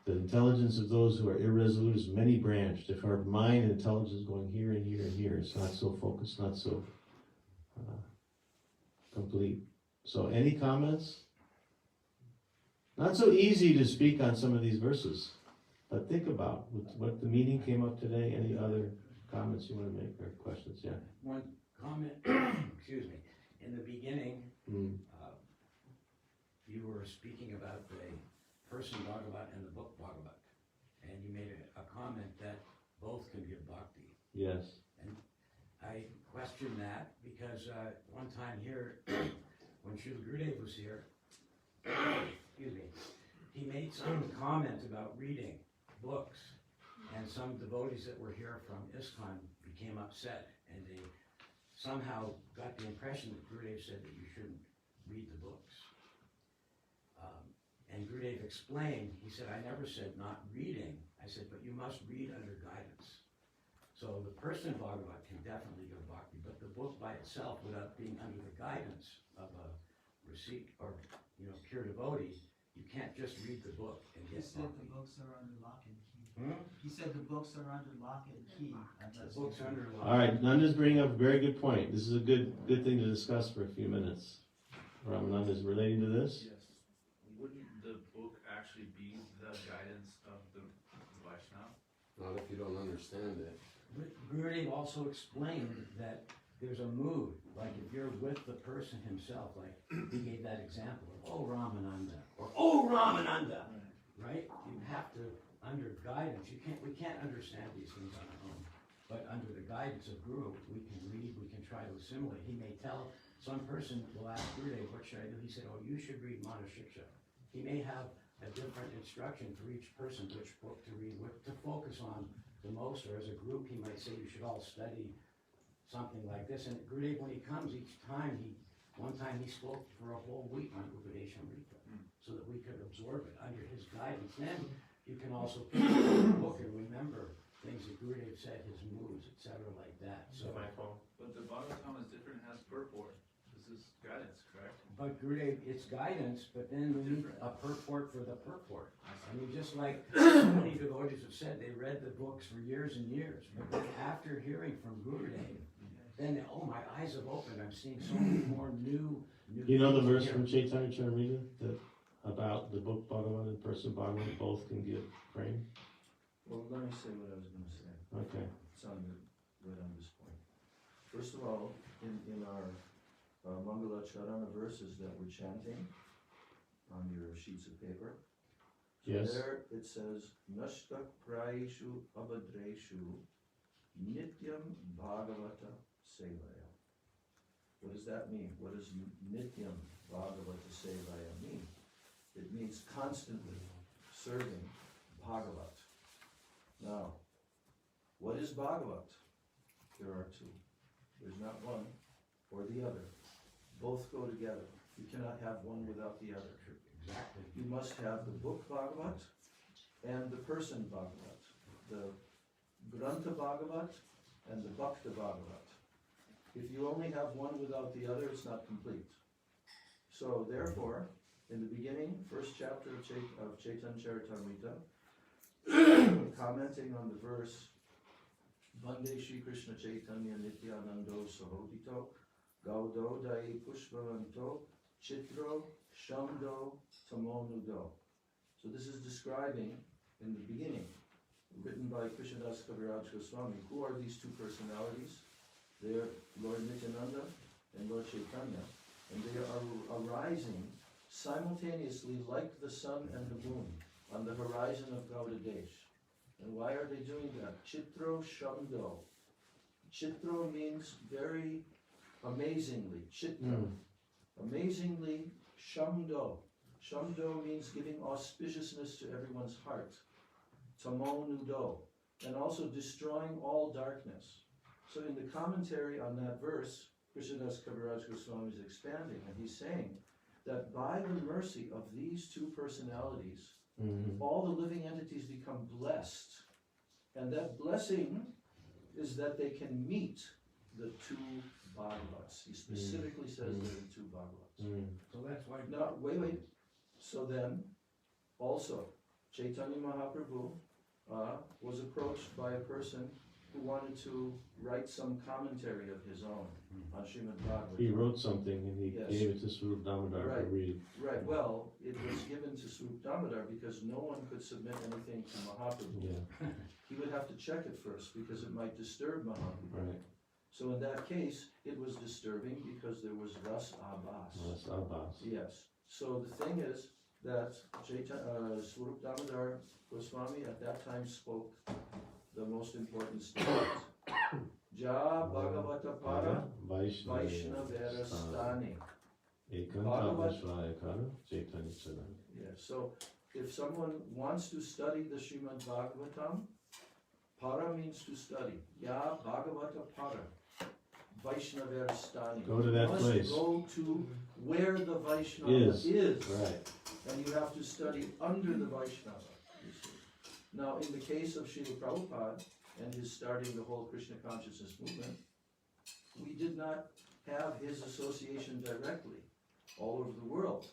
the intelligence of those who are irresolute is many branched. If our mind and intelligence is going here and here and here, it's not so focused, not so complete. So any comments? Not so easy to speak on some of these verses, but think about what the meaning came up today. Any other comments you want to make or questions? Yeah. One comment, excuse me, in the beginning, you were speaking about the person Bhagavat and the book Bhagavat, and you made a comment that both can give bhakti. Yes. And I question that because one time here, when Srila Gurudev was here, excuse me, he made some comment about reading books, and some devotees that were here from ISKCON became upset, and they somehow got the impression that Gurudev said that you shouldn't read the books. And Gurudev explained, he said, I never said not reading. I said, but you must read under guidance. So the person Bhagavat can definitely give bhakti, but the book by itself, without being under the guidance of a receipt or pure devotee, you can't just read the book and get He said bhakti. the books are under lock and key. He said the books are under lock and key. The books are under lock. All right, Nanda's bringing up a very good point. This is a good thing to discuss for a few minutes. Ramananda is relating to this. Yes. Wouldn't the book actually be the guidance of the Vaishnava? Not if you don't understand it. Gurudev also explained that there's a mood, like if you're with the person himself, like he gave that example of, oh Ramananda, or oh Ramananda, right? You have to, under guidance, we can't understand these things on our own, but under the guidance of Guru, we can read, we can try to assimilate. He may tell, some person will ask Gurudev, what should I do? He said, oh, you should read Manashiksha. He may have a different instruction for each person, which book to read, what to focus on the most, or as a group, he might say you should all study something like this. And Gurudev, when he comes, each time one time he spoke for a whole week on Upadeshamrita, so that we could absorb it under his guidance. Then you can also pick up the book and remember things that Gurudev said, his moves, etc., like that. So, But the Bhagavatam is different, has purport. This is guidance, correct? but Gurudev, it's guidance, but then we need a purport for the purport. I mean, just like so many devotees have said, they read the books for years and years, but then after hearing from Gurudev, then, oh, my eyes have opened, I'm seeing so many more new You know the things verse here. from Chaitanya Charitamrita that about the book Bhagavan and person Bhagavan both can give frame? Well, let me say what I was going to say. Okay. It's on right on this point. First of all, in our Mangala Charana verses that we're chanting on your sheets of paper, so yes. there it says, Nashtak Praishu Abhadreshu Nityam Bhagavata Sevaya. What does that mean? What does Nityam Bhagavata Sevaya mean? It means constantly serving Bhagavat. Now, what is Bhagavat? There are two. There's not one or the other. Both go together. You cannot have one without the other. Exactly. You must have the book Bhagavat and the person Bhagavat. The Grantha Bhagavat and the Bhakta Bhagavat. If you only have one without the other, it's not complete. So therefore, in the beginning, first chapter of Chaitanya Charitamrita, commenting on the verse, Vande Shri Krishna Chaitanya Nityanando Sahodito, Gaudo Dai Pushpavanto, Chitro Shamdo Tamonudo. So this is describing, in the beginning, written by Krishnadas Kaviraj Goswami, who are these two personalities? They are Lord Nityananda and Lord Chaitanya, and they are arising simultaneously like the sun and the moon on the horizon of Gauda Desh. And why are they doing that? Chitro Shamdo. Chitro means very amazingly. Chitra. Amazingly Shamdo. Shamdo means giving auspiciousness to everyone's heart. Tamo Nudo. And also destroying all darkness. So in the commentary on that verse, Krishnadas Kaviraj Goswami is expanding, and he's saying that by the mercy of these two personalities, all the living entities become blessed And that blessing is that they can meet the two Bhagavats. He specifically says there are two Bhagavats. So that's why. Now, wait. So then, also, Chaitanya Mahaprabhu was approached by a person who wanted to write some commentary of his own on Srimad Bhagavatam. He wrote something and he gave it to Swarup Damodar to read. Right, well, it was given to Swarup Damodar because no one could submit anything to Mahaprabhu. Yeah. He would have to check it first because it might disturb Mahaprabhu. Right. So in that case, it was disturbing because there was Ras Abbas. Ras Abbas. Yes. So the thing is that Swarup Damodar Goswami at that time spoke the most important statement. Ja Bhagavata Para Vaishnavera Stani. Yeah, so if someone wants to study the Srimad Bhagavatam, Para means to study. Ya Bhagavata Para Vaishnavera Stani. Go to that place. Go to where the Vaishnava is. Right. And you have to study under the Vaishnava. Now, in the case of Srila Prabhupada and his starting the whole Krishna consciousness movement, we did not have his association directly all over the world.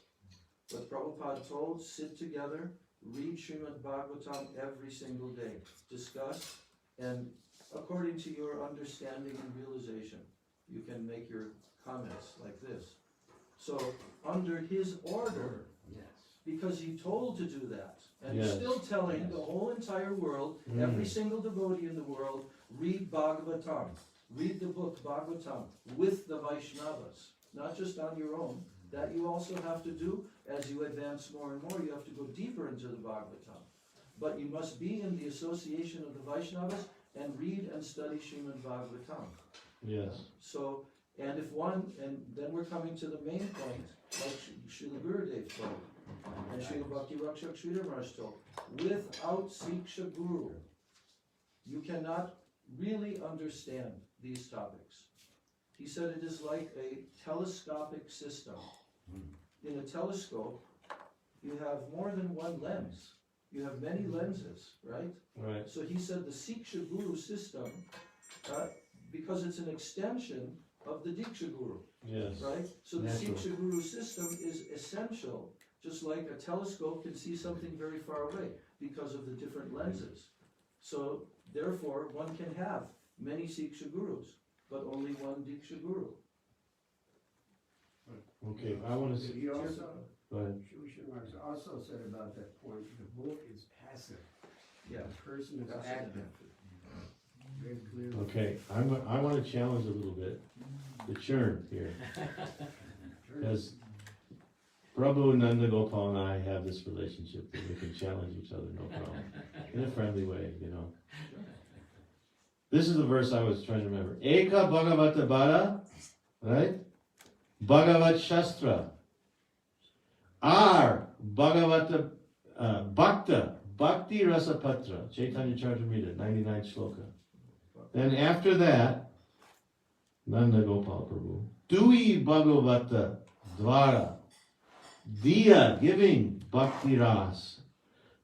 But Prabhupada told, sit together, read Srimad Bhagavatam every single day, discuss, and according to your understanding and realization, you can make your comments like this. So, under his order, because he told to do that, and he's still telling the whole entire world, every single devotee in the world, read Bhagavatam, read the book Bhagavatam with the Vaishnavas, not just on your own. That you also have to do as you advance more and more. You have to go deeper into the Bhagavatam. But you must be in the association of the Vaishnavas and read and study Srimad Bhagavatam. Yes. So, and if one, and then we're coming to the main point, like Srila Gurudev told, and Srila Bhakti Rakshak Sridhar Maharaj told, without Siksha Guru, you cannot really understand these topics. He said it is like a telescopic system. In a telescope, you have more than one lens. You have many lenses, right? Right. So he said the Siksha Guru system, because it's an extension of the Diksha Guru. Yes. Right? So the Natural. Siksha Guru system is essential, just like a telescope can see something very far away because of the different lenses. So therefore, one can have many Siksha Gurus, but only one Diksha Guru. Okay, I want to. He also, Go ahead. Sri Marx also said about that point, the book is passive. Yeah. The person is Passive. active. Very clearly. Okay, I want to challenge a little bit the churn here. Because Prabhu Nanda Gopal and I have this relationship that we can challenge each other, no problem. In a friendly way, you know. This is the verse I was trying to remember. Eka Bhagavata Bara, right? Bhagavat Shastra. Ar Bhagavata Bhakta, Bhakti Rasapatra, Chaitanya Charitamrita, 99 shloka. Then after that, Nanda Gopal Prabhu, Dui Bhagavata Dvara, Diya, giving Bhakti Ras,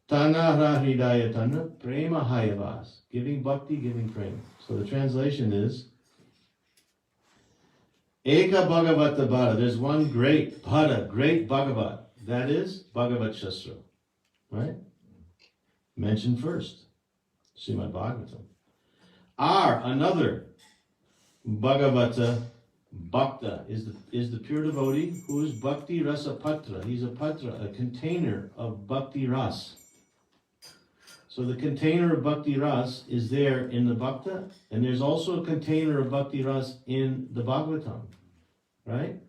Tanara Hridaya Tana, Prema Hayavas, giving Bhakti, giving Prema. So the translation is, Eka Bhagavata Bhara, there's one great Bhara, great Bhagavat, that is Bhagavat Shastra, right? Mentioned first, Srimad Bhagavatam. Ar, another Bhagavata Bhakta, is the pure devotee who is Bhakti Rasa Patra. He's a patra, a container of Bhakti Ras. So the container of Bhakti Ras is there in the Bhakta, and there's also a container of Bhakti Ras in the Bhagavatam, right?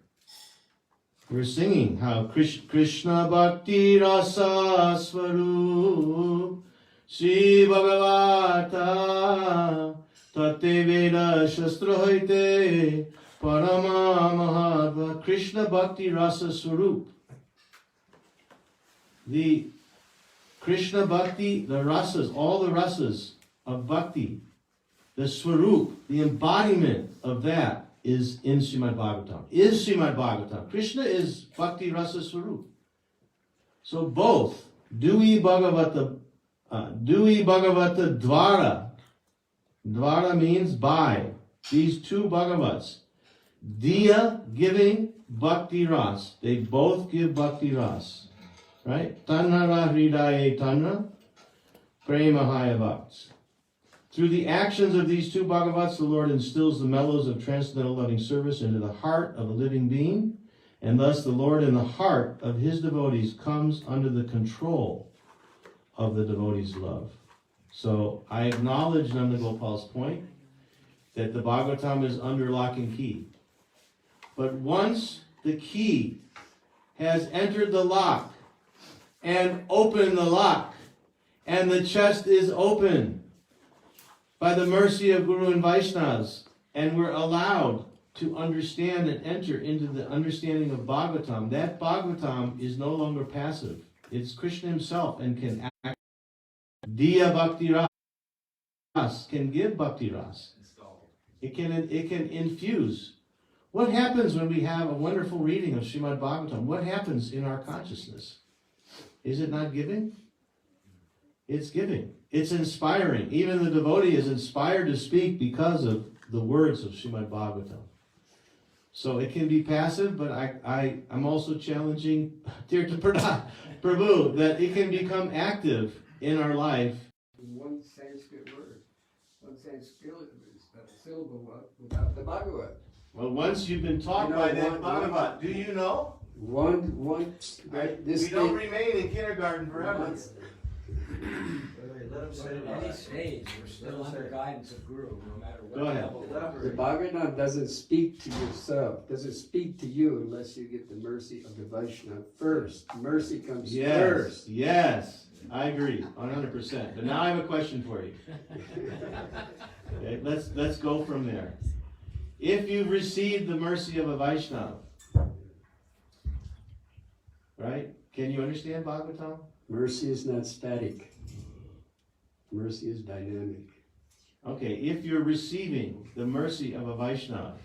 We're singing how Krishna Bhakti Rasa Swarup Sri Bhagavata Tate Veda Shastra Hoite Parama Mahadva. Krishna Bhakti Rasa Swarup. The Krishna Bhakti, the rasas, all the rasas of Bhakti, the Swarup, the embodiment of that is in Srimad Bhagavatam. Is Srimad Bhagavatam. Krishna is Bhakti Rasa Swarup. So both, Dui Bhagavata Dui Bhagavata Dvara. Dvara means by. These two Bhagavats. Diya giving, Bhakti Ras. They both give Bhakti Ras. Right? Tanhara Hridaye Tanha. Premahaya Bhakts. Through the actions of these two Bhagavats, the Lord instills the mellows of transcendental loving service into the heart of a living being, and thus the Lord in the heart of his devotees comes under the control of the devotee's love. So I acknowledge Nanda Gopal's point that the Bhagavatam is under lock and key. But once the key has entered the lock and opened the lock, and the chest is open by the mercy of Guru and Vaishnavas, and we're allowed to understand and enter into the understanding of Bhagavatam, that Bhagavatam is no longer passive. It's Krishna himself and can act. Diya Bhakti Ras can give Bhakti Ras. It can infuse. What happens when we have a wonderful reading of Srimad Bhagavatam? What happens in our consciousness? Is it not giving? It's giving. It's inspiring. Even the devotee is inspired to speak because of the words of Srimad Bhagavatam. So it can be passive, but I'm also challenging Tirtha Prabhu that it can become active in our life. One Sanskrit word, one Sanskrit syllable without the Bhagavat. Well, once you've been taught by that Bhagavat, do you know? We don't remain in kindergarten forever. Let him say it at any stage. We're still under guidance of Guru, no matter what Go ahead. level. The Bhagavatam doesn't speak to yourself, doesn't speak to you unless you get the mercy of the Vaishnava first. Mercy comes first. Yes, I agree, 100%. But now I have a question for you. Okay, let's go from there. If you've received the mercy of a Vaishnava, right? Can you understand Bhagavatam? Mercy is not static. Mercy is dynamic. Okay, if you're receiving the mercy of a Vaishnava,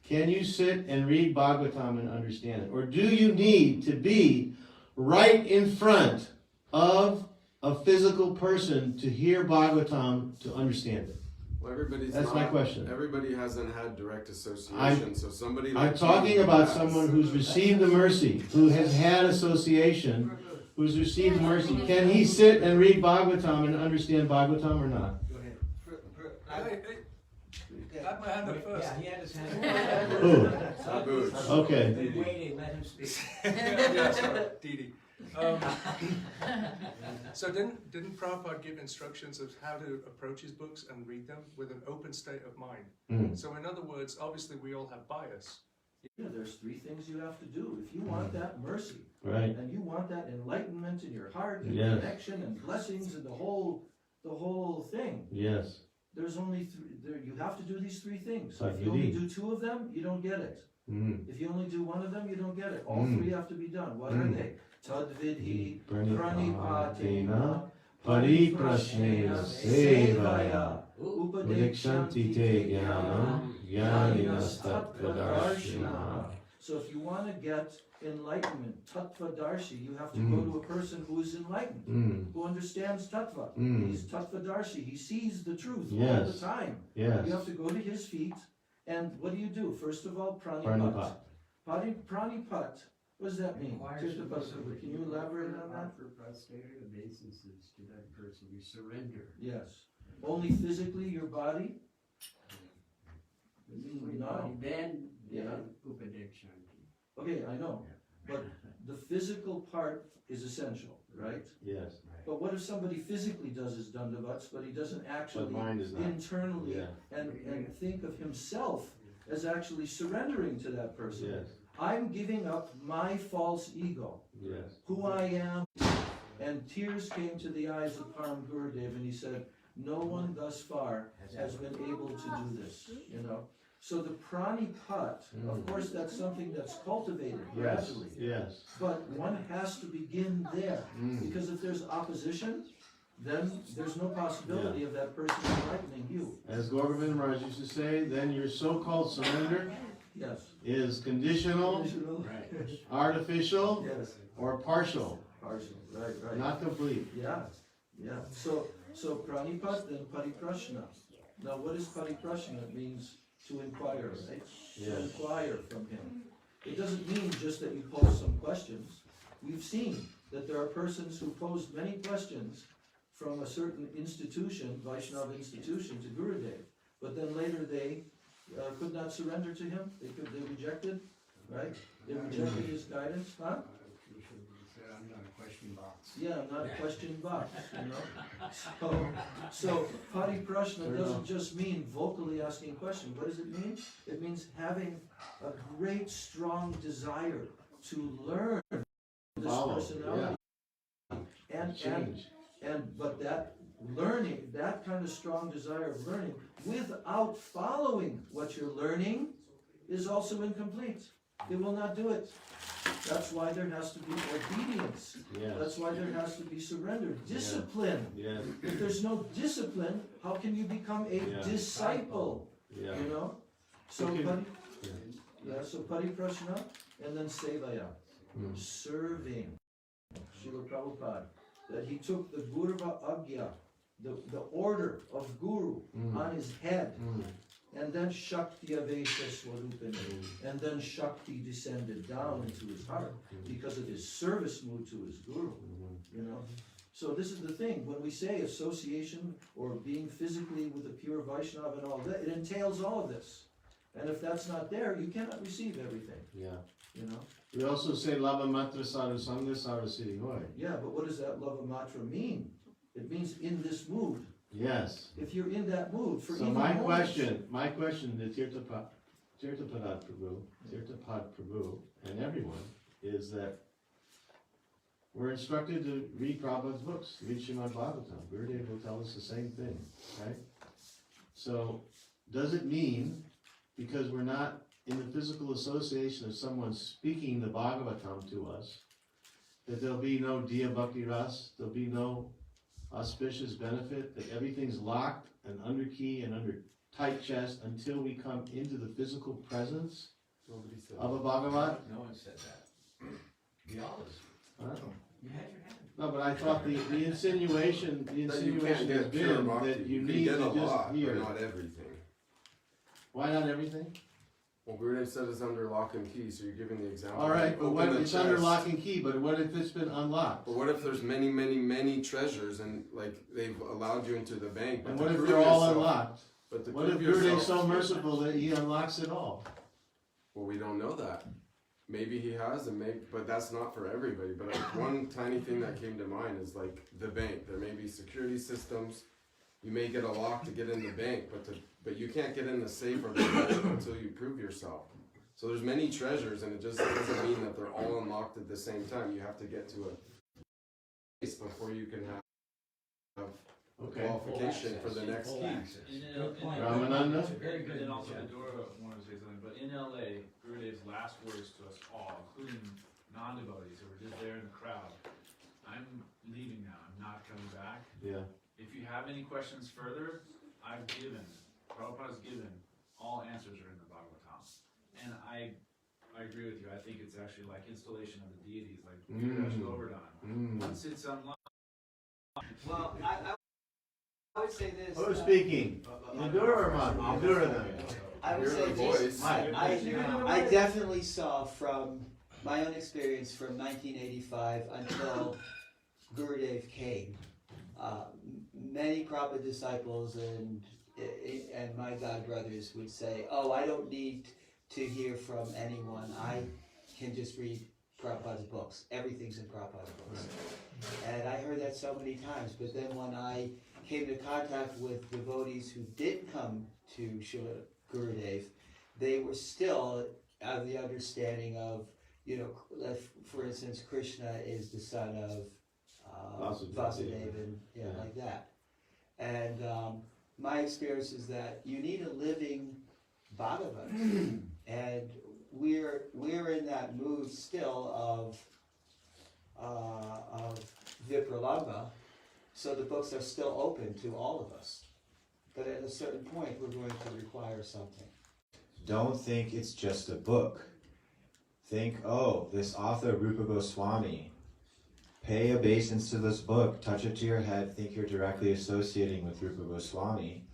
can you sit and read Bhagavatam and understand it? Or do you need to be right in front of a physical person to hear Bhagavatam to understand it? Well, That's my question. Everybody hasn't had direct association, so somebody like I'm talking about someone who's received the mercy, who has had association, who's received the mercy. Can he sit and read Bhagavatam and understand Bhagavatam or not? Go ahead. Got my hand up first. Yeah, he had his hand up. Who? Okay. Been waiting, let him speak. Yeah, sorry, Didi. So didn't Prabhupada give instructions of how to approach his books and read them with an open state of mind? So in other words, obviously we all have bias. Yeah, there's three things you have to do. If you want that mercy, Right. and you want that enlightenment in your heart, and Yes. connection, and blessings, and the whole thing. Yes. There's only three. You have to do these three things. But If you only do two of them, you don't get it. If you only do one of them, you don't get it. All three have to be done. What are they? Tadvidhi pranipatena pariprashneya sevaya upadekshanti te jnanam jnaninastatvadarshina. So if you want to get enlightenment, tattvadarshi, you have to go to a person who is enlightened, who understands tattva. He's tattvadarshi. He sees the truth all the time. Yes. You have to go to his feet, and what do? First of all, pranipat. Pranipat. What does that mean? Can you elaborate on that? For prosperity obeisances to that person, you surrender. Yes. Only physically, your body? Then upadekshanti. Okay, I know. But the physical part is essential, right? Yes. But what if somebody physically does his dandavats, but he doesn't actually But mind is not. internally and think of himself as actually surrendering to that person? Yes. I'm giving up my false ego, Yes. who I am. And tears came to the eyes of Param Gurudev, and he said, no one thus far has been able to do this, you know. So the pranipat, of course, that's something that's cultivated gradually. Yes. But one has to begin there, because if there's opposition, then there's no possibility of that person enlightening you. As Gurudeva Maharaj used to say, then your so-called surrender is conditional, artificial, or partial. Partial, right. Not complete. Yeah. Yeah, so pranipad, then pariprashna. Now what is pariprashna? It means to inquire, right? Yeah. To inquire from him. It doesn't mean just that you pose some questions. We've seen that there are persons who posed many questions from a certain institution, Vaishnava institution, to Gurudev, but then later they could not surrender to him. They rejected, right? They rejected his guidance, huh? You should say, I'm not a question box. Yeah, not a question box, you know? So pariprashna doesn't just mean vocally asking questions. What does it mean? It means having a great, strong desire to learn this personality. But that learning, that kind of strong desire of learning, without following what you're learning, is also incomplete. It will not do it. That's why there has to be obedience. Yes. That's why there has to be surrender. Discipline. Yes. If there's no discipline, how can you become a disciple? Yeah. You know? So so pariprashna and then sevaya. Serving. Srila Prabhupada. That he took the Gurva Agya, the order of Guru on his head. And then Shakti Avesha Swarupini. And then Shakti descended down into his heart because of his service mood to his Guru. You know? So this is the thing. When we say association or being physically with a pure Vaishnava and all that, it entails all of this. And if that's not there, you cannot receive everything. Yeah. You know? We also say lava matra saru sangha saru siddhi hoy. Yeah, but what does that lava matra mean? It means in this mood. Yes. If you're in that mood for So even my moments, question to Tirthapad Prabhu, and everyone is that we're instructed to read Prabhupada's books, read Srimad Bhagavatam. Gurudev will tell us the same thing, right? So does it mean, because we're not in the physical association of someone speaking the Bhagavatam to us, that there'll be no Diya Bhakti Ras, there'll be no auspicious benefit, that everything's locked and under key and under tight chest until we come into the physical presence of a Bhagavat? No one said that. We all listened. Huh? You had your hand. No, but I thought the insinuation has been that you need get to a just lot, hear. but not everything. Why not everything? Well, Gurudev said it's under lock and key, so you're giving the example. All right, but Open what, the it's under chest. lock and key, but what if it's been unlocked? But what if there's many, many, many treasures and like they've allowed you into the bank? But And to what if prove they're all yourself- unlocked? But to What if prove Gurudev's yourself- so merciful that he unlocks it all? Well, we don't know that. Maybe he has, and maybe, but that's not for everybody. But one tiny thing that came to mind is like the bank. There may be security systems. You may get a lock to get in the bank, but you can't get in the safe or the vault until you prove yourself. So there's many treasures, and it just doesn't mean that they're all unlocked at the same time. You have to get to a place before you can have qualification for the next key. Ramananda? Very good. And then also, Adora wanted to say something, but in LA, Gurudev's last words to us all, including non-devotees who were just there in the crowd, I'm leaving now, I'm not coming back. Yeah. If you have any questions further, Prabhupada's given, all answers are in the Bhagavatam. And I agree with you, I think it's actually like installation of the deities, like Govardhan. Once it's unlocked. Well, I would say this. Who's speaking? Endura or Endura? I would say this. I definitely saw from my own experience from 1985 until Gurudev came. Many Prabhupada disciples and my god brothers would say, "Oh, I don't need to hear from anyone. I can just read Prabhupada's books. Everything's in Prabhupada's books." And I heard that so many times. But then when I came into contact with devotees who did come to Srila Gurudev, they were still of the understanding of, for instance, Krishna is the son of Vasudeva and like that. And my experience is that you need a living Bhagavat, and we're in that mood still of Vipralambha, so the books are still open to all of us. But at a certain point, we're going to require something. Don't think it's just a book. Think, oh, this author Rupa Goswami pay obeisance to this book, touch it to your head, think you're directly associating with Rupa Goswami,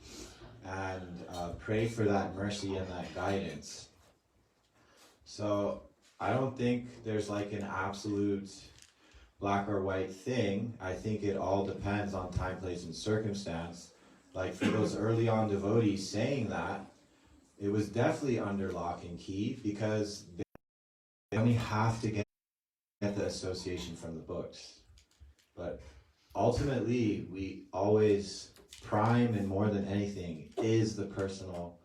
and pray for that mercy and that guidance. So I don't think there's like an absolute black or white thing. I think it all depends on time, place, and circumstance. Like for those early on devotees saying that, it was definitely under lock and key because they only have to get the association from the books. But ultimately, we always prime and more than anything is the personal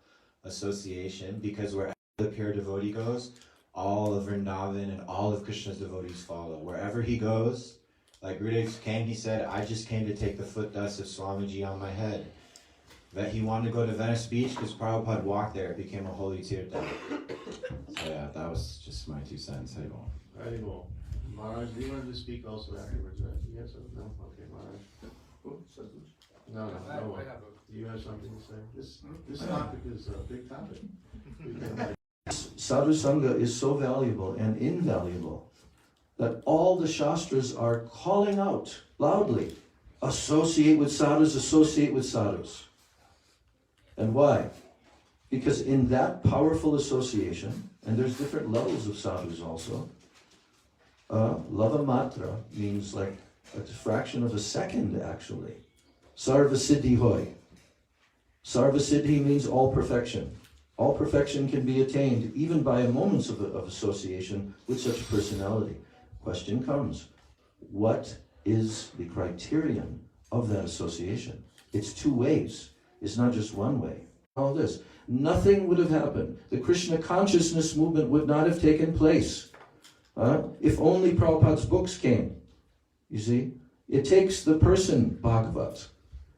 association, because wherever the pure devotee goes, all of Vrindavan and all of Krishna's devotees follow. Wherever he goes, like Gurudev came, he said, I just came to take the foot dust of Swamiji on my head. That he wanted to go to Venice Beach because Prabhupada walked there, it became a holy tirtha. So yeah, that was just my 2 cents. Haribol. Maharaj, do you want to speak also afterwards, right? You have something? No? Okay, Maharaj. No. Do you have something to say? This topic is a big topic. Sadhu Sangha is so valuable and invaluable that all the Shastras are calling out loudly, associate with sadhus, associate with sadhus. And why? Because in that powerful association, and there's different levels of sadhus also, lava matra means like a fraction of a second actually. Sarva siddhi hoy. Sarva siddhi means all perfection. All perfection can be attained even by a moments of association with such a personality. Question comes, what is the criterion of that association? It's 2 ways. It's not just one way. All this. Nothing would have happened. The Krishna consciousness movement would not have taken place if only Prabhupada's books came. You see? It takes the person, Bhagavat.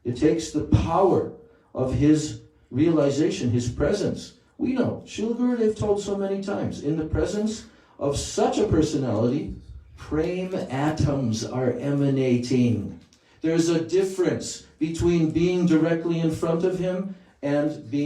It takes the power of his realization, his presence. We know, Srila Gurudev told so many times, in the presence of such a personality, prem atoms are emanating. There's a difference between being directly in front of him and being